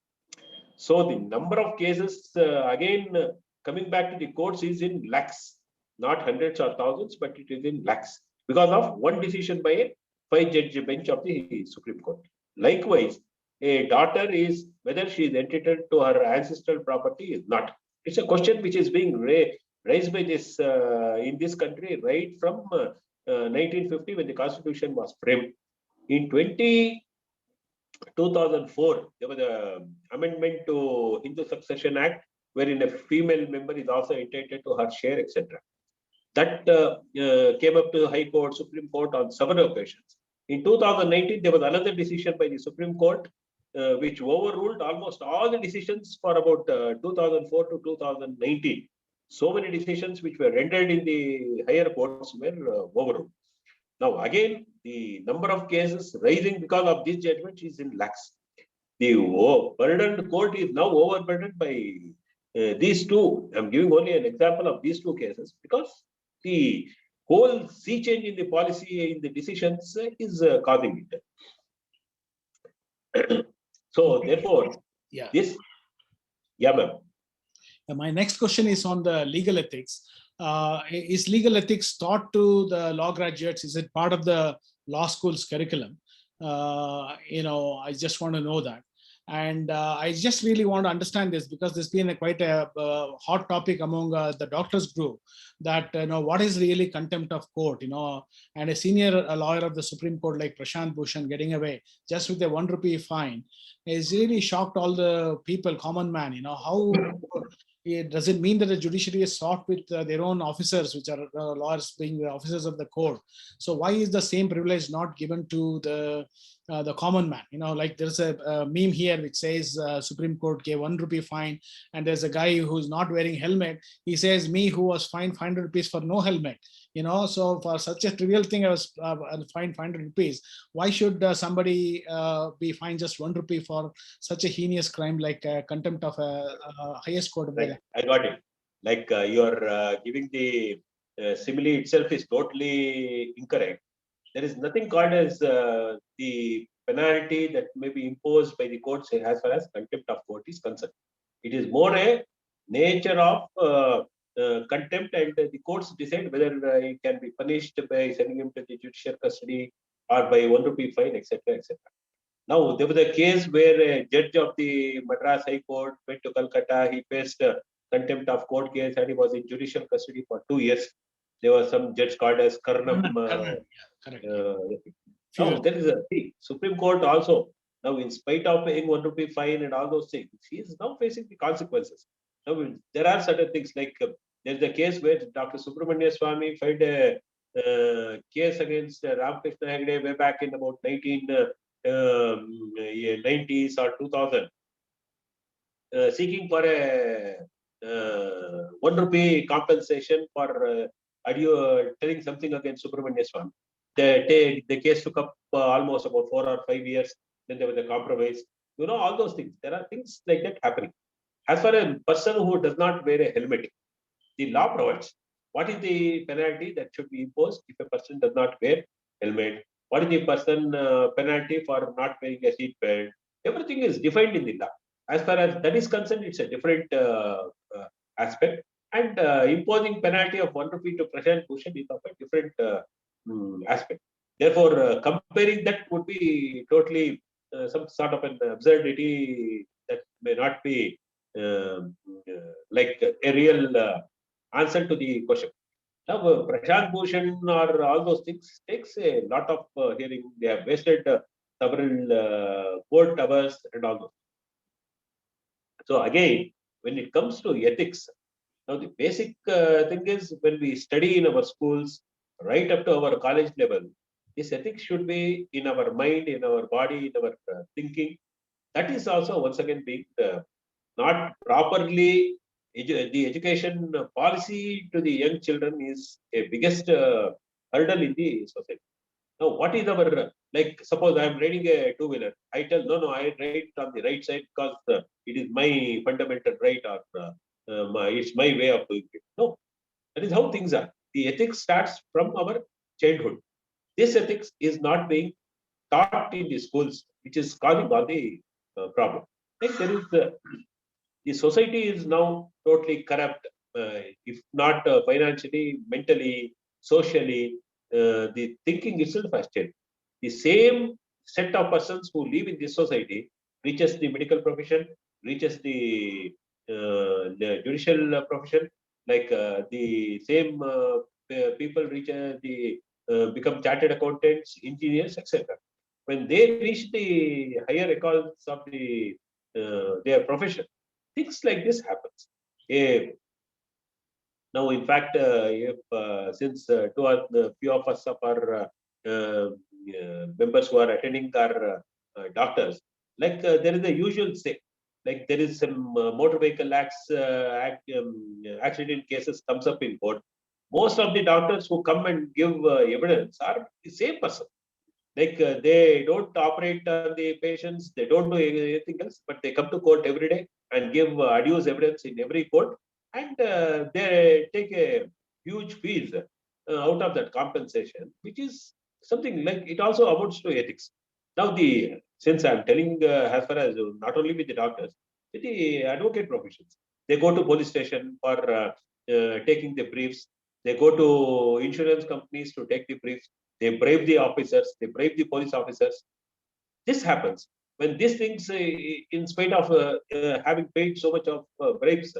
So the number of cases, coming back to the courts, is in lakhs, not hundreds or thousands, but it is in lakhs because of one decision by a 5-judge bench of the Supreme Court. Likewise, a daughter is, whether she is entitled to her ancestral property is not. It's a question which is being raised by this in this country right from 1950 when the Constitution was framed. In 2004, there was an amendment to Hindu Succession Act, wherein a female member is also entitled to her share, etc. That came up to the High Court, Supreme Court on several occasions. In 2019, there was another decision by the Supreme Court which overruled almost all the decisions for about 2004 to 2019. So many decisions which were rendered in the higher courts were overruled. Now, again, the number of cases rising because of this judgment is in lakhs. The burdened court is now overburdened by these two. I'm giving only an example of these two cases because the whole sea change in the policy, in the decisions is causing it. So, therefore, Yeah. this, yeah, ma'am. My next question is on the legal ethics. Is legal ethics taught to the law graduates? Is it part of the law school's curriculum? I just want to know that. And I just really want to understand this because there's been quite a hot topic among the doctors group that, what is really contempt of court, and a senior lawyer of the Supreme Court like Prashant Bhushan getting away just with a ₹1 fine is really shocked all the people, common man, how does it mean that the judiciary is soft with their own officers, which are lawyers being the officers of the court? So why is the same privilege not given to the common man? Like there's a meme here which says Supreme Court gave ₹1 fine, and there's a guy who's not wearing helmet. He says, me who was fined ₹500 for no helmet. So for such a trivial thing, I was fined ₹500. Why should somebody be fined just ₹1 for such a heinous crime like contempt of a highest court? Right. I got it. Like you're giving the simile itself is totally incorrect. There is nothing called as the penalty that may be imposed by the courts as far as contempt of court is concerned. It is more a nature of contempt, and the courts decide whether it can be punished by sending him to the judicial custody or by ₹1 fine, etc., etc. Now, there was a case where a judge of the Madras High Court went to Calcutta. He faced a contempt of court case and he was in judicial custody for 2 years. There was some judge called as Karnam. Correct. Now, there is a Supreme Court also. Now, in spite of paying 1 rupee fine and all those things, he is now facing the consequences. Now, there are certain things like there's a case where Dr. Subramania Swamy filed a case against Ramakrishna Hegde way back in about 1990s or 2000, seeking for a 1 rupee compensation for telling something against Subramania Swamy. The case took up almost about 4 or 5 years. Then there was a compromise. You know, all those things. There are things like that happening. As for a person who does not wear a helmet, the law provides what is the penalty that should be imposed if a person does not wear helmet. What is the person penalty for not wearing a seat belt? Everything is defined in the law. As far as that is concerned, it's a different aspect. And imposing penalty of 1 rupee to Prashant Bhushan is of a different aspect. Therefore, comparing that would be totally some sort of an absurdity that may not be like a real answer to the question. Now, Prashant Bhushan or all those things takes a lot of hearing. They have wasted several court hours and all those. So again, when it comes to ethics, now the basic thing is when we study in our schools, right up to our college level, this ethics should be in our mind, in our body, in our thinking. That is also once again being not properly. The education policy to the young children is a biggest hurdle in the society. Now, what is our, like, suppose I am riding a two-wheeler. I tell, no, I ride on the right side because it is my fundamental right or it's my way of doing it. No, that is how things are. The ethics starts from our childhood. This ethics is not being taught in the schools, which is causing all the problem. Like there is the society is now totally corrupt, if not financially, mentally, socially. The thinking itself has changed. The same set of persons who live in this society reaches the medical profession, reaches the judicial profession, like the same people reach the become chartered accountants, engineers, etc. When they reach the higher echelons of their profession, things like this happens. Now, in fact, if since few of us are members who are attending our doctors, like there is a usual say, like there is some motor vehicle accident cases comes up in court. Most of the doctors who come and give evidence are the same person. Like they don't operate on the patients, they don't do anything else, but they come to court every day and give adduce evidence in every court, and they take a huge fees out of that compensation, which is something like it also amounts to ethics. Now, since I'm telling as far as not only with the doctors, with the advocate professions, they go to police station for taking the briefs. They go to insurance companies to take the briefs. They bribe the officers, they bribe the police officers. This happens when these things, in spite of having paid so much of bribes,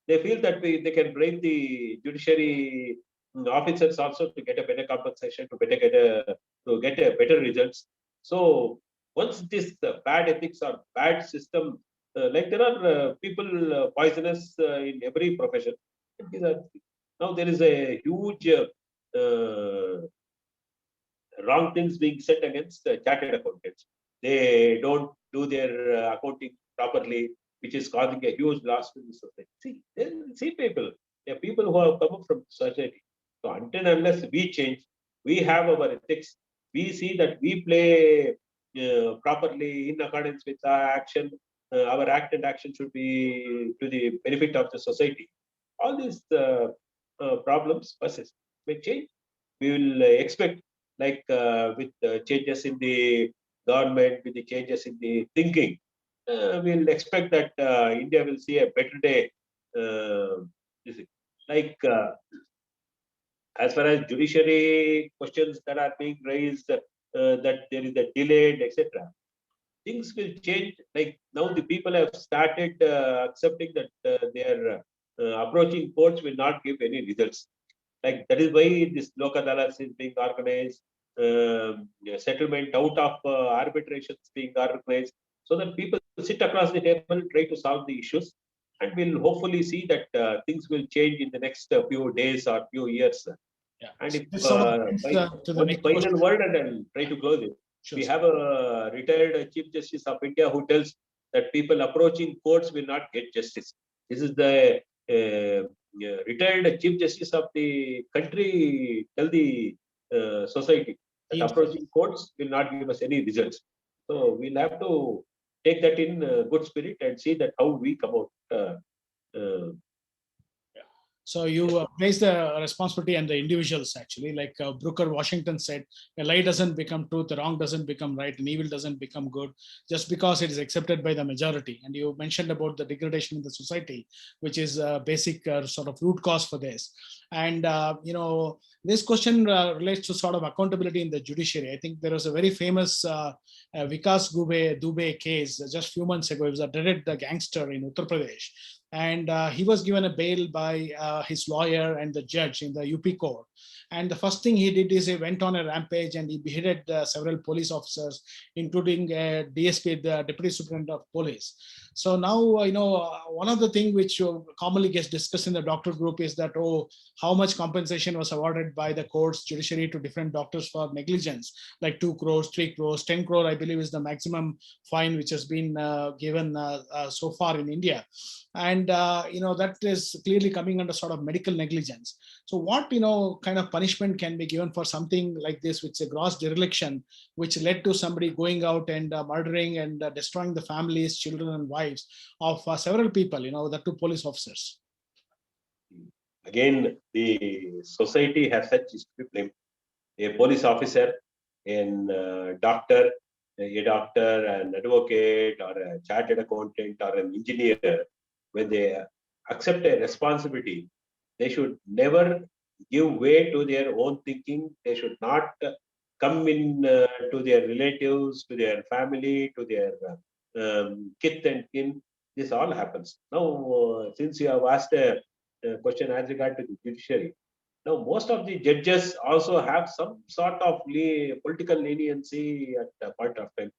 they feel that they can bribe the judiciary officers also to get a better compensation, to get a better results. So once this bad ethics or bad system, like there are people poisonous in every profession. Now there is a huge wrong things being said against chartered accountants. They don't do their accounting properly, which is causing a huge loss to the society. See people. They are people who have come up from society. So until and unless we change, we have our ethics. We see that we play properly in accordance with our action. Our act and action should be to the benefit of the society. All these problems persist. May change. We will expect, like with changes in the government, with the changes in the thinking, we'll expect that India will see a better day. Like as far as judiciary questions that are being raised, that there is a delayed, etc. things will change. Like now the people have started accepting that their approaching courts will not give any results. Like that is why this Lok Adalat is being organized, settlement out of arbitrations being organized, so that people sit across the table, try to solve the issues, and we'll hopefully see that things will change in the next few days or few years. Yeah. And if This sort of brings, to the one next final question. word, and I'll try to close it. Sure, We sir. have a retired Chief Justice of India who tells that people approaching courts will not get justice. This is the retired Chief Justice of the country tell the society that Yes. approaching courts will not give us any results. So we'll have to take that in good spirit and see that how we come out. So you place the responsibility on the individuals actually, like Brooker Washington said, a lie doesn't become truth, a wrong doesn't become right, and evil doesn't become good just because it is accepted by the majority. And you mentioned about the degradation in the society, which is a basic sort of root cause for this. And, this question relates to sort of accountability in the judiciary. I think there was a very famous Vikas Dubey case just a few months ago. He was a dreaded gangster in Uttar Pradesh. And he was given a bail by his lawyer and the judge in the UP court. And the first thing he did is he went on a rampage and he beheaded several police officers, including DSP, the Deputy Superintendent of Police. So now, one of the things which commonly gets discussed in the doctor group is that, how much compensation was awarded by the courts, judiciary to different doctors for negligence, like 2 crores, 3 crores, 10 crore, I believe is the maximum fine which has been given so far in India. And that is clearly coming under sort of medical negligence. So what kind of punishment can be given for something like this, which is a gross dereliction, which led to somebody going out and murdering and destroying the families, children and wives of several people, the 2 police officers? Again, the society has such discipline. A police officer, a doctor, an advocate, or a chartered accountant, or an engineer, when they accept a responsibility, they should never give way to their own thinking. They should not come in to their relatives, to their family, to their kith and kin. This all happens. Now, since you have asked a question as regard to the judiciary, now most of the judges also have some sort of political leniency at a point of time.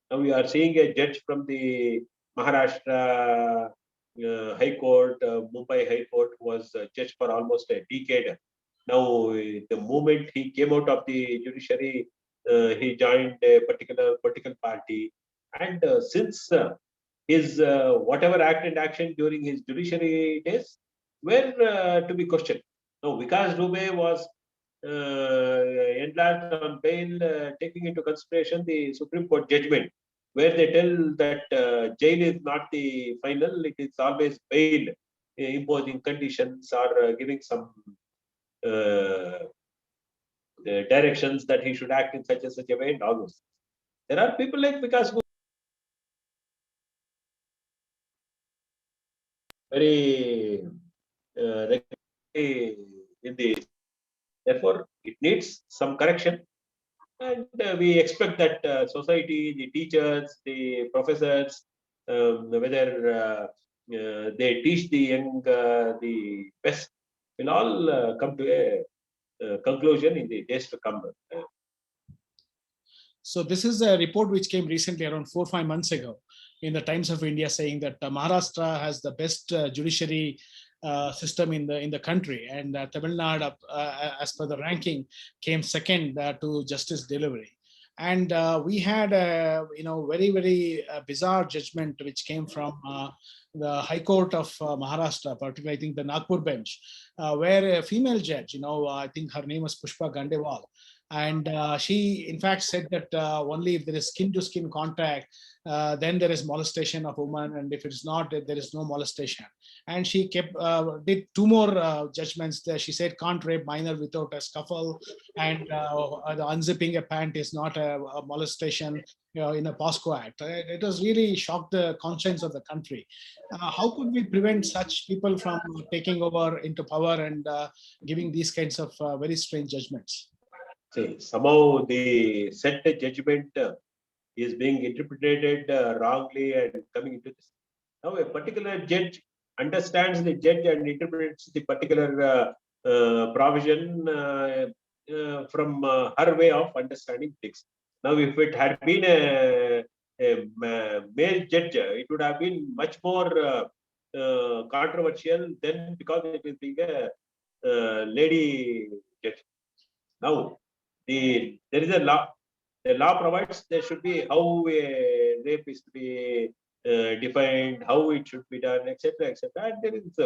Now we are seeing a judge from the Maharashtra High Court, Mumbai High Court, was judge for almost a decade. Now, the moment he came out of the judiciary, he joined a particular political party. And since his whatever act and action during his judiciary days were to be questioned. Now, Vikas Dubey was enlarged on bail, taking into consideration the Supreme Court judgment, where they tell that jail is not the final, it is always bail, imposing conditions or giving some directions that he should act in such and such a way and all those. There are people like Vikas Dubey, very regularly in the, therefore it needs some correction. And we expect that society, the teachers, the professors, whether they teach the young the best, will all come to a conclusion in the days to come. So this is a report which came recently around 4 or 5 months ago in the Times of India, saying that Maharashtra has the best judiciary system in the country, and Tamil Nadu, as per the ranking, came second to justice delivery. And we had a very, very bizarre judgment which came from the High Court of Maharashtra, particularly I think the Nagpur bench, where a female judge, I think her name was Pushpa Gandewal, and she in fact said that only if there is skin to skin contact, then there is molestation of woman, and if it's not, there is no molestation. And she did 2 more judgments there. She said can't rape minor without a scuffle, and the unzipping a pant is not a molestation in a POSCO Act. It has really shocked the conscience of the country. How could we prevent such people from taking over into power and giving these kinds of very strange judgments? See, somehow the set judgment is being interpreted wrongly and coming into this. Now, a particular judge understands the judge and interprets the particular provision from her way of understanding things. Now, if it had been a male judge, it would have been much more controversial than because it is being a lady judge. Now, there is a law. The law provides there should be how a rape is to be defined, how it should be done, etc., etc. And there is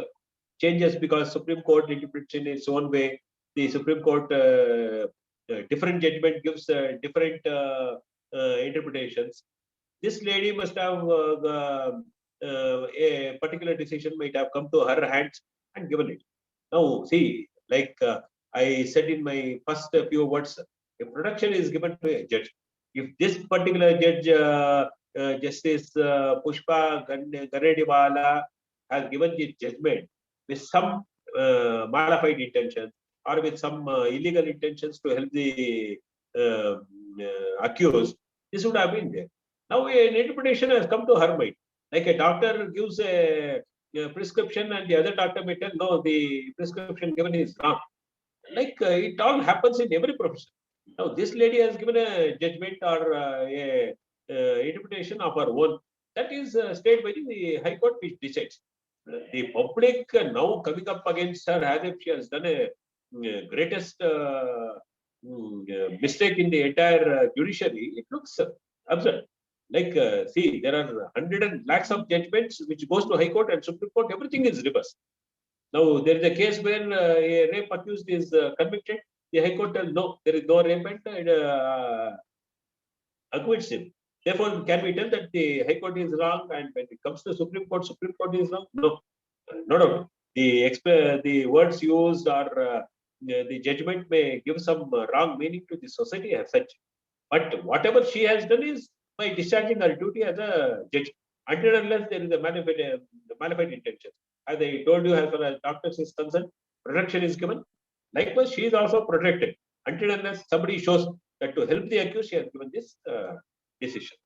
changes because Supreme Court interprets in its own way. The Supreme Court different judgment gives different interpretations. This lady must have a particular decision might have come to her hands and given it. Now, see, like I said in my first few words, if protection is given to a judge, if this particular judge, Justice Pushpa Ganediwala, has given the judgment with some modified intentions or with some illegal intentions to help the accused, this would have been there. Now, an interpretation has come to her mind. Like a doctor gives a prescription and the other doctor may tell, no, the prescription given is wrong. Like it all happens in every profession. Now, this lady has given a judgment or a interpretation of her own. That is stayed by the High Court, which decides. The public now coming up against her as if she has done a greatest mistake in the entire judiciary. It looks absurd. Like, see, there are 100 and lakhs of judgments which goes to High Court and Supreme Court. Everything is reversed. Now, there is a case where a rape accused is convicted. The High Court tells no, there is no rape and acquits him. Therefore, can we tell that the High Court is wrong and when it comes to Supreme Court is wrong? No, no. The words used or the judgment may give some wrong meaning to the society as such. But whatever she has done is by discharging her duty as a judge. Until unless there is a malified intention. As I told you, as far as doctors is concerned, protection is given. Likewise, she is also protected until unless somebody shows that to help the accused, she has given this decision.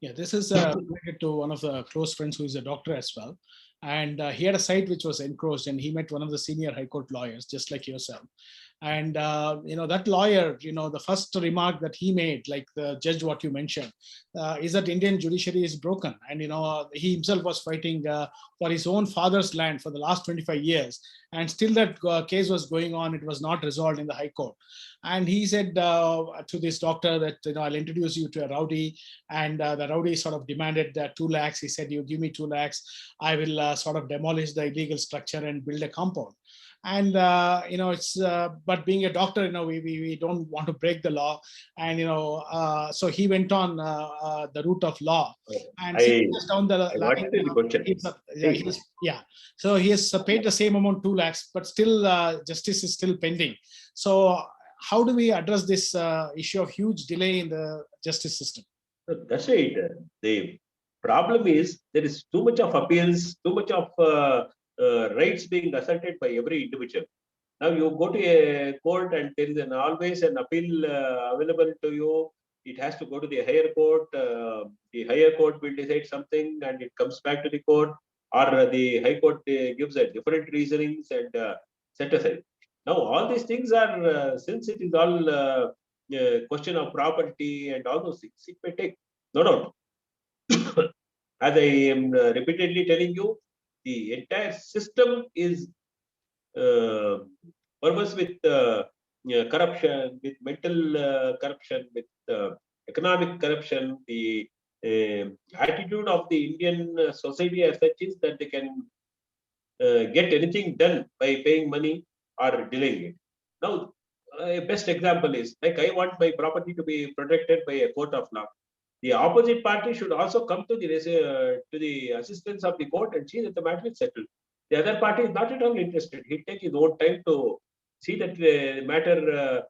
Yeah, this is related to one of the close friends who is a doctor as well. And he had a site which was encroached and he met one of the senior High Court lawyers, just like yourself. And, that lawyer, the first remark that he made, like the judge, what you mentioned, is that Indian judiciary is broken. And, he himself was fighting for his own father's land for the last 25 years. And still that case was going on. It was not resolved in the High Court. And he said to this doctor that, I'll introduce you to a rowdy. And the rowdy sort of demanded 2 lakhs. He said, you give me 2 lakhs, I will sort of demolish the illegal structure and build a compound. And it's but being a doctor, we don't want to break the law, and so he went on the route of law, and down the line, so he has paid the same amount, 2 lakhs, but still justice is still pending. So how do we address this issue of huge delay in the justice system? That's right. The problem is there is too much of appeals, too much of rights being asserted by every individual. Now you go to a court and there is always an appeal available to you. It has to go to the higher court. The higher court will decide something and it comes back to the court, or the High Court gives a different reasonings and set aside. Now all these things are, since it is all question of property and all those things, it may take, no doubt. As I am repeatedly telling you, the entire system is purpose with corruption, with mental corruption, with economic corruption. The attitude of the Indian society as such is that they can get anything done by paying money or delaying it. Now, a best example is like I want my property to be protected by a court of law. The opposite party should also come to the assistance of the court and see that the matter is settled. The other party is not at all interested. He'll take his own time to see that the matter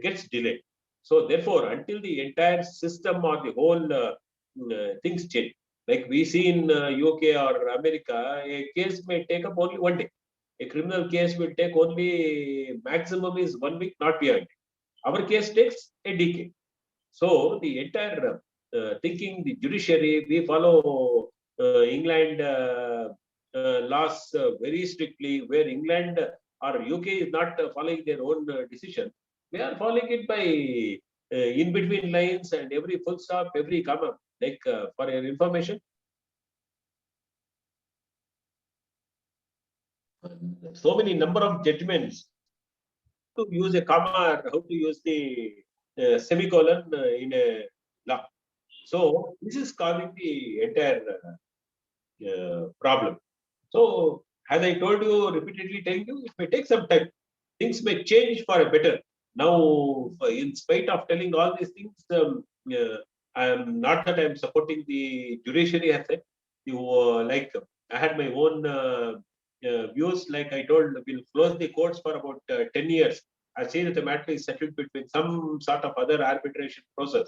gets delayed. So therefore, until the entire system or the whole things change, like we see in UK or America, a case may take up only 1 day. A criminal case will take only maximum is 1 week, not beyond. Our case takes a decade. So the entire thinking, the judiciary, we follow England laws very strictly, where England or UK is not following their own decision. We are following it by in between lines and every full stop, every comma. Like for your information, so many number of judgments to use a comma or how to use the semicolon in a law. So this is causing the entire problem. So as I told you, repeatedly telling you, it may take some time. Things may change for a better. Now, in spite of telling all these things, I am not that I am supporting the judiciary as such. You like I had my own views. Like I told, we'll close the courts for about 10 years. I see that the matter is settled between some sort of other arbitration process.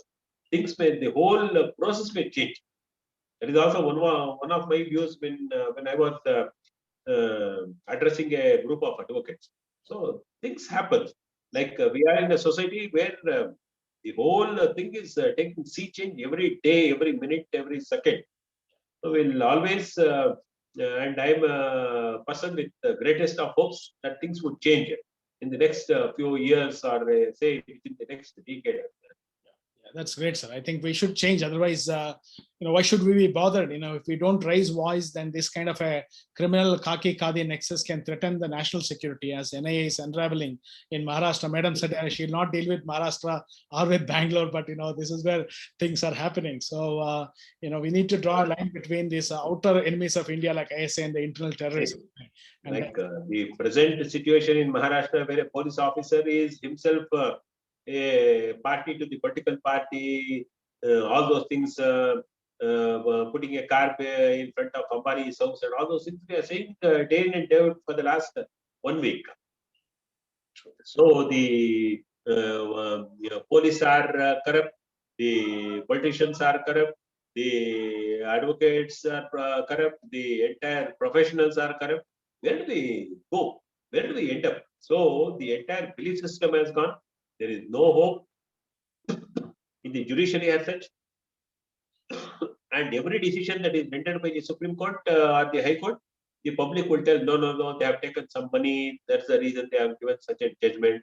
Things may, the whole process may change. That is also one of my views when I was addressing a group of advocates. So things happen. Like we are in a society where the whole thing is taking sea change every day, every minute, every second. So we'll always, and I'm a person with the greatest of hopes that things would change in the next few years, or say within the next decade. That's great, sir. I think we should change. Otherwise, why should we be bothered? If we don't raise voice, then this kind of a criminal khaki khadi nexus can threaten the national security, as NIA is unraveling in Maharashtra. Madam said she'll not deal with Maharashtra or with Bangalore, but this is where things are happening. So we need to draw a line between these outer enemies of India, like ISA, and the internal terrorism. And like the present situation in Maharashtra, where a police officer is himself a party to the political party, all those things, putting a car in front of Ambani's house, and all those things we are saying day in and day out for the last 1 week. So the police are corrupt, the politicians are corrupt, the advocates are corrupt, the entire professionals are corrupt. Where do we go? Where do we end up? So the entire belief system has gone. There is no hope in the judiciary as such. And every decision that is rendered by the Supreme Court or the High Court, the public will tell, no, they have taken some money. That's the reason they have given such a judgment.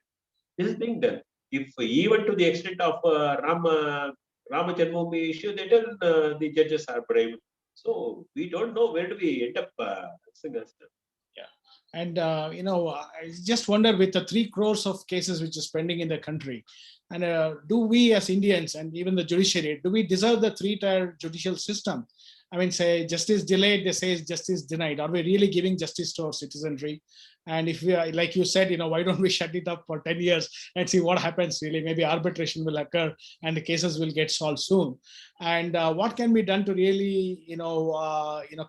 This is being done. If even to the extent of Rama Janmabhoomi issue, they tell the judges are bribed. So we don't know where do we end up. And, I just wonder, with the 3 crores of cases which is pending in the country, and do we as Indians and even the judiciary, do we deserve the 3-tier judicial system? I mean, say justice delayed, they say justice denied. Are we really giving justice to our citizenry? And if we are, like you said, why don't we shut it up for 10 years and see what happens really? Maybe arbitration will occur and the cases will get solved soon. And what can be done to really,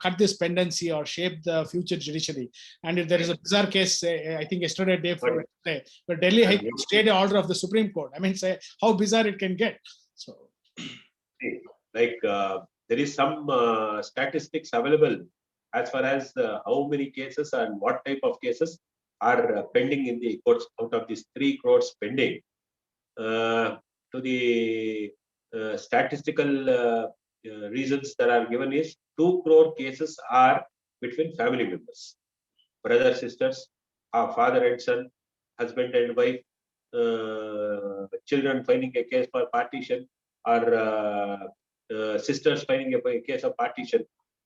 cut this pendency or shape the future judiciary? And if there is a bizarre case, I think yesterday, where Delhi High Court stayed the order of the Supreme Court. I mean, say how bizarre it can get. So, like there is some statistics available as far as how many cases and what type of cases are pending in the courts. Out of these 3 crores pending, to the statistical reasons that are given is 2 crore cases are between family members, brothers, sisters, father and son, husband and wife, children filing a case for partition, or sisters filing a case of partition.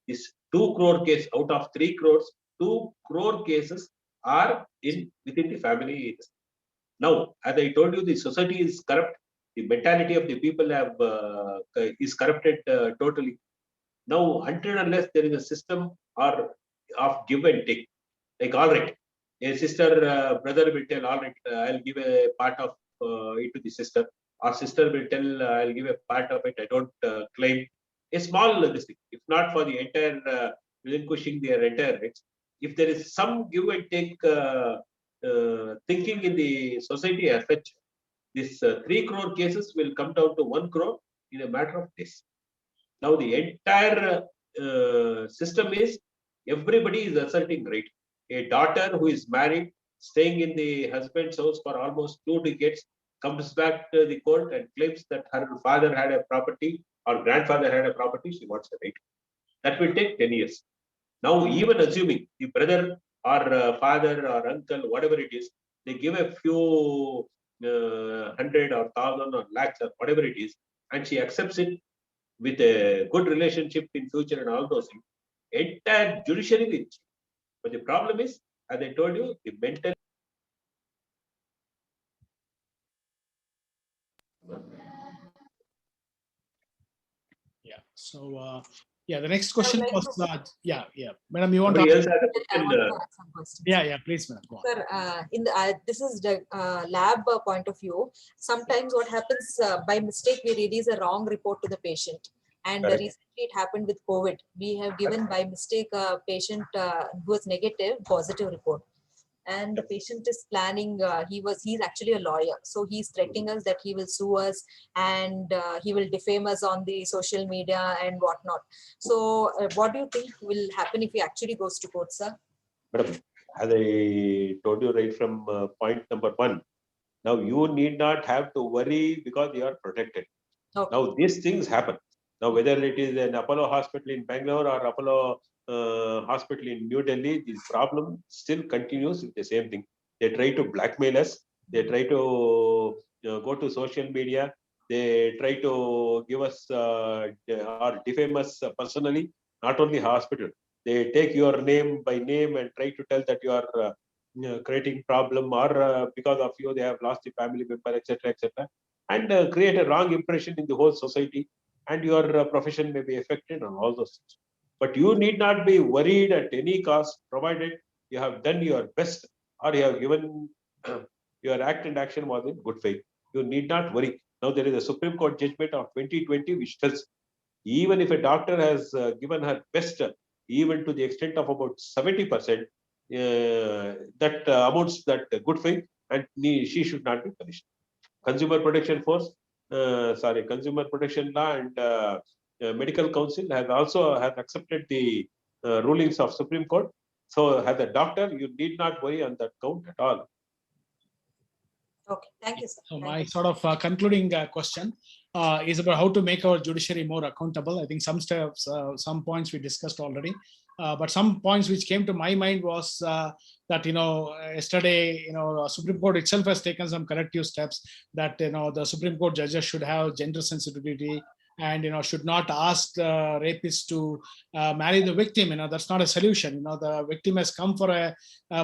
This 2 crore case out of 3 crores, 2 crore cases are within the family. Now, as I told you, the society is corrupt. The mentality of the people is corrupted totally. Now, until and unless there is a system of give and take, like all right, a sister, brother will tell, all right, I'll give a part of it to the sister. Our sister will tell, I'll give a part of it. I don't claim a small this thing. If not for the entire relinquishing their entire rights, if there is some give and take thinking in the society as such, this 3 crore cases will come down to 1 crore in a matter of days. Now the entire system is everybody is asserting right. A daughter who is married, staying in the husband's house for almost 2 decades, comes back to the court and claims that her father had a property or grandfather had a property, she wants a right. That will take 10 years. Now, even assuming the brother or father or uncle, whatever it is, they give a few hundred or thousand or lakhs or whatever it is, and she accepts it with a good relationship in future and all those things, entire judiciary will change. But the problem is, as I told you, the mental. Yeah. So yeah, the next question like was yeah, madam, you want Somebody to? else has a I question. want to ask some questions. Yeah, please, madam. Go on. Sir, in the this is the lab point of view. Sometimes what happens by mistake we release a wrong report to the patient, and Correct. recently it happened with COVID. We have given by mistake a patient who was negative positive report, and the patient is planning. He's actually a lawyer, so he's threatening us that he will sue us and he will defame us on the social media and whatnot. So, what do you think will happen if he actually goes to court, sir? Madam, as I told you right from point number 1, now you need not have to worry because you are protected. Okay. Now these things happen. Now whether it is an Apollo hospital in Bangalore or Apollo hospital in New Delhi, this problem still continues with the same thing. They try to blackmail us. They try to go to social media. They try to give us or defame us personally, not only hospital. They take your name by name and try to tell that you are creating problem or because of you they have lost the family member, etc., etc., and create a wrong impression in the whole society, and your profession may be affected and all those things. But you need not be worried at any cost, provided you have done your best or you have given your act and action was in good faith. You need not worry. Now there is a Supreme Court judgment of 2020 which tells even if a doctor has given her best, even to the extent of about 70%, that amounts that good faith, and she should not be punished. Consumer Protection Force, Consumer Protection Law and Medical Council has accepted the rulings of Supreme Court. So, as a doctor, you need not worry on that count at all. Okay, thank you, sir. So Thank my you. sort of concluding question is about how to make our judiciary more accountable. I think some steps, some points we discussed already, but some points which came to my mind was that yesterday Supreme Court itself has taken some corrective steps that the Supreme Court judges should have gender sensitivity and should not ask the rapist to marry the victim. That's not a solution. The victim has come for a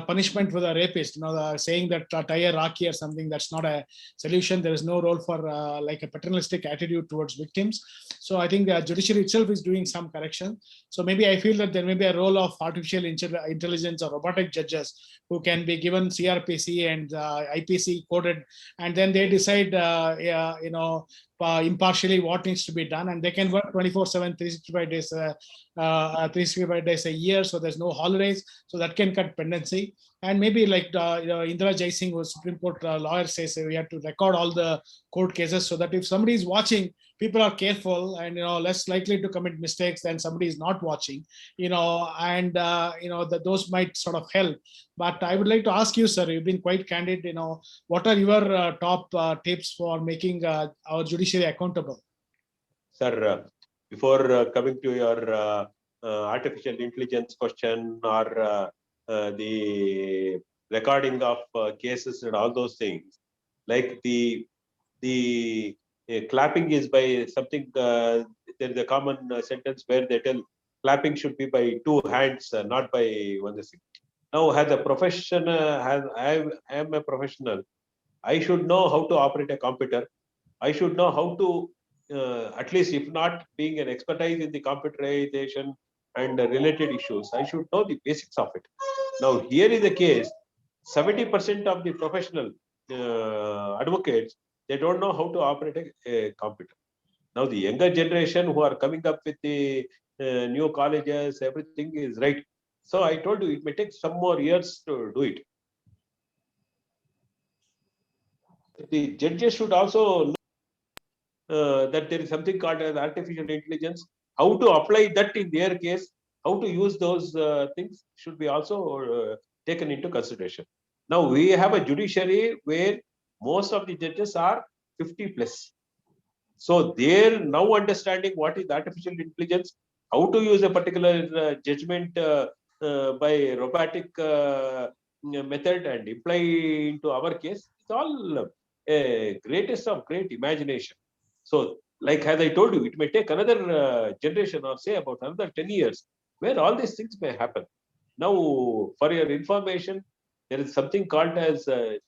punishment for the rapist. Saying that tie a Rakhi or something, that's not a solution. There is no role for like a paternalistic attitude towards victims. So I think the judiciary itself is doing some correction. So maybe I feel that there may be a role of artificial intelligence or robotic judges who can be given CRPC and IPC coded, and then they decide impartially what needs to be done, and they can work 24/7, 365 days, 365 days a year. So there's no holidays, so that can cut pendency. And maybe like Indira Jaising, who Supreme Court lawyer, says we have to record all the court cases so that if somebody is watching, people are careful and less likely to commit mistakes than somebody is not watching. And that those might sort of help. But I would like to ask you, sir, you've been quite candid. What are your top tips for making our judiciary accountable? Sir, before coming to your artificial intelligence question or the recording of cases and all those things, like the clapping is by something. There is a common sentence where they tell clapping should be by 2 hands, not by one. Now, as a profession, I am a professional. I should know how to operate a computer. I should know how to, at least if not being an expertise in the computerization and related issues, I should know the basics of it. Now, here is the case, 70% of the professional advocates, they don't know how to operate a computer. Now, the younger generation who are coming up with the new colleges, everything is right. So I told you, it may take some more years to do it. The judges should also know that there is something called as artificial intelligence. How to apply that in their case, how to use those things should be also taken into consideration. Now we have a judiciary where most of the judges are 50 plus. So they're now understanding what is artificial intelligence, how to use a particular judgment by robotic method and apply into our case. It's all greatest of great imagination. So, like as I told you, it may take another generation or say about another 10 years where all these things may happen. Now, for your information, there is something called as a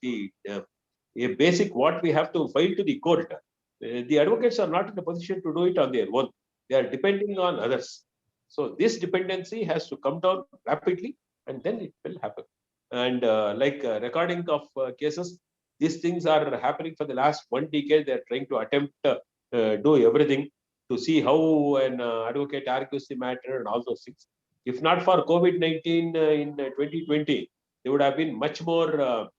basic what we have to file to the court. The advocates are not in a position to do it on their own. They are depending on others. So this dependency has to come down rapidly, and then it will happen. And recording of cases, these things are happening for the last 1 decade. They are trying to attempt do everything to see how an advocate argues the matter and all those things. If not for COVID-19 in 2020, there would have been much more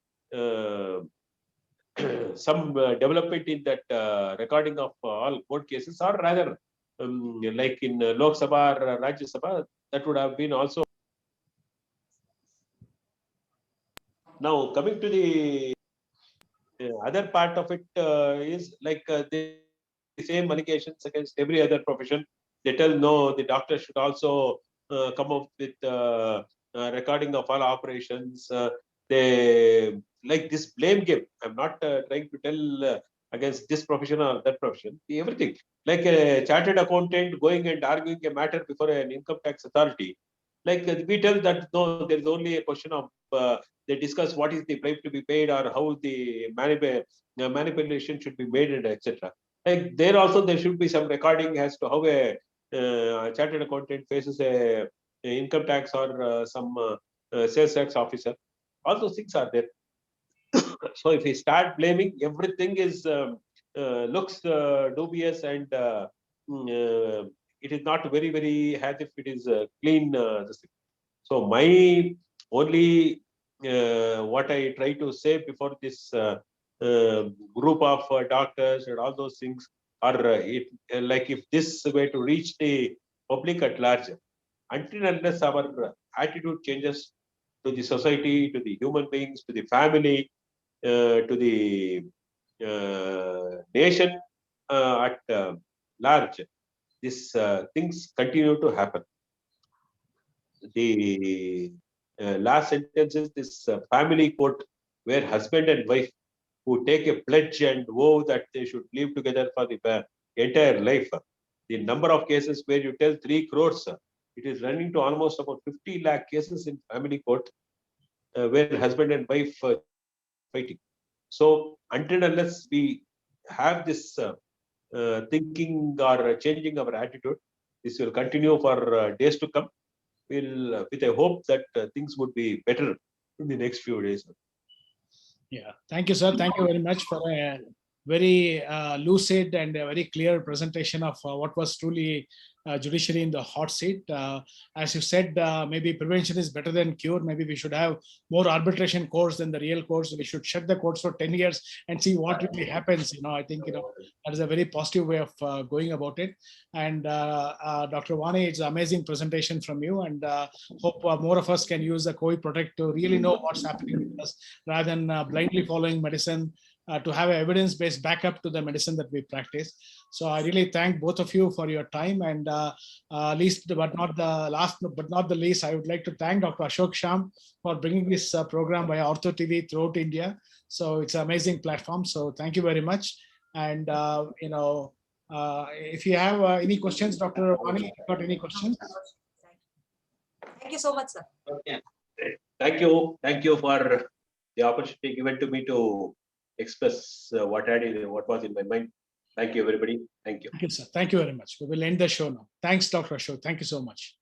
some development in that recording of all court cases, or rather, like in Lok Sabha or Rajya Sabha, that would have been also. Now, coming to the other part of it is like the same allegations against every other profession. They tell no, the doctor should also come up with recording of all operations. They like this blame game. I'm not trying to tell against this profession or that profession. Everything like a chartered accountant going and arguing a matter before an income tax authority. Like we tell that no, there is only a question of they discuss what is the bribe to be paid or how the manipulation should be made and etc. Like there also there should be some recording as to how a chartered accountant faces a income tax or some sales tax officer. All those things are there. So if we start blaming, everything is looks dubious and it is not very as if it is clean. So my only what I try to say before this group of doctors and all those things are like if this were to reach the public at large, until unless our attitude changes to the society, to the human beings, to the family, to the nation at large, these things continue to happen. The last sentence is this family court where husband and wife who take a pledge and vow that they should live together for the entire life. The number of cases where you tell 3 crores, it is running to almost about 50 lakh cases in family court where husband and wife fighting. So until unless we have this thinking or changing our attitude, this will continue for days to come. We'll, with a hope that things would be better in the next few days. Yeah, thank you, sir. Thank you very much for a very lucid and a very clear presentation of what was truly judiciary in the hot seat. As you said, maybe prevention is better than cure. Maybe we should have more arbitration courts than the real courts. We should shut the courts for 10 years and see what really happens. I think, that is a very positive way of going about it. And Dr. Vani, it's an amazing presentation from you, and hope more of us can use the COVID Protect to really know what's happening with us rather than blindly following medicine, to have an evidence-based backup to the medicine that we practice. So I really thank both of you for your time, and least but not the last but not the least, I would like to thank Dr. Ashok Sham for bringing this program via Ortho TV throughout India. So it's an amazing platform. So thank you very much. And if you have any questions, Dr. Vani, got any questions? Thank you so much, sir. Okay. Thank you for the opportunity given to me to express what was in my mind. Thank you, everybody. Thank you. Thank you, sir. Thank you very much. We will end the show now. Thanks, Dr. Ashok. Thank you so much.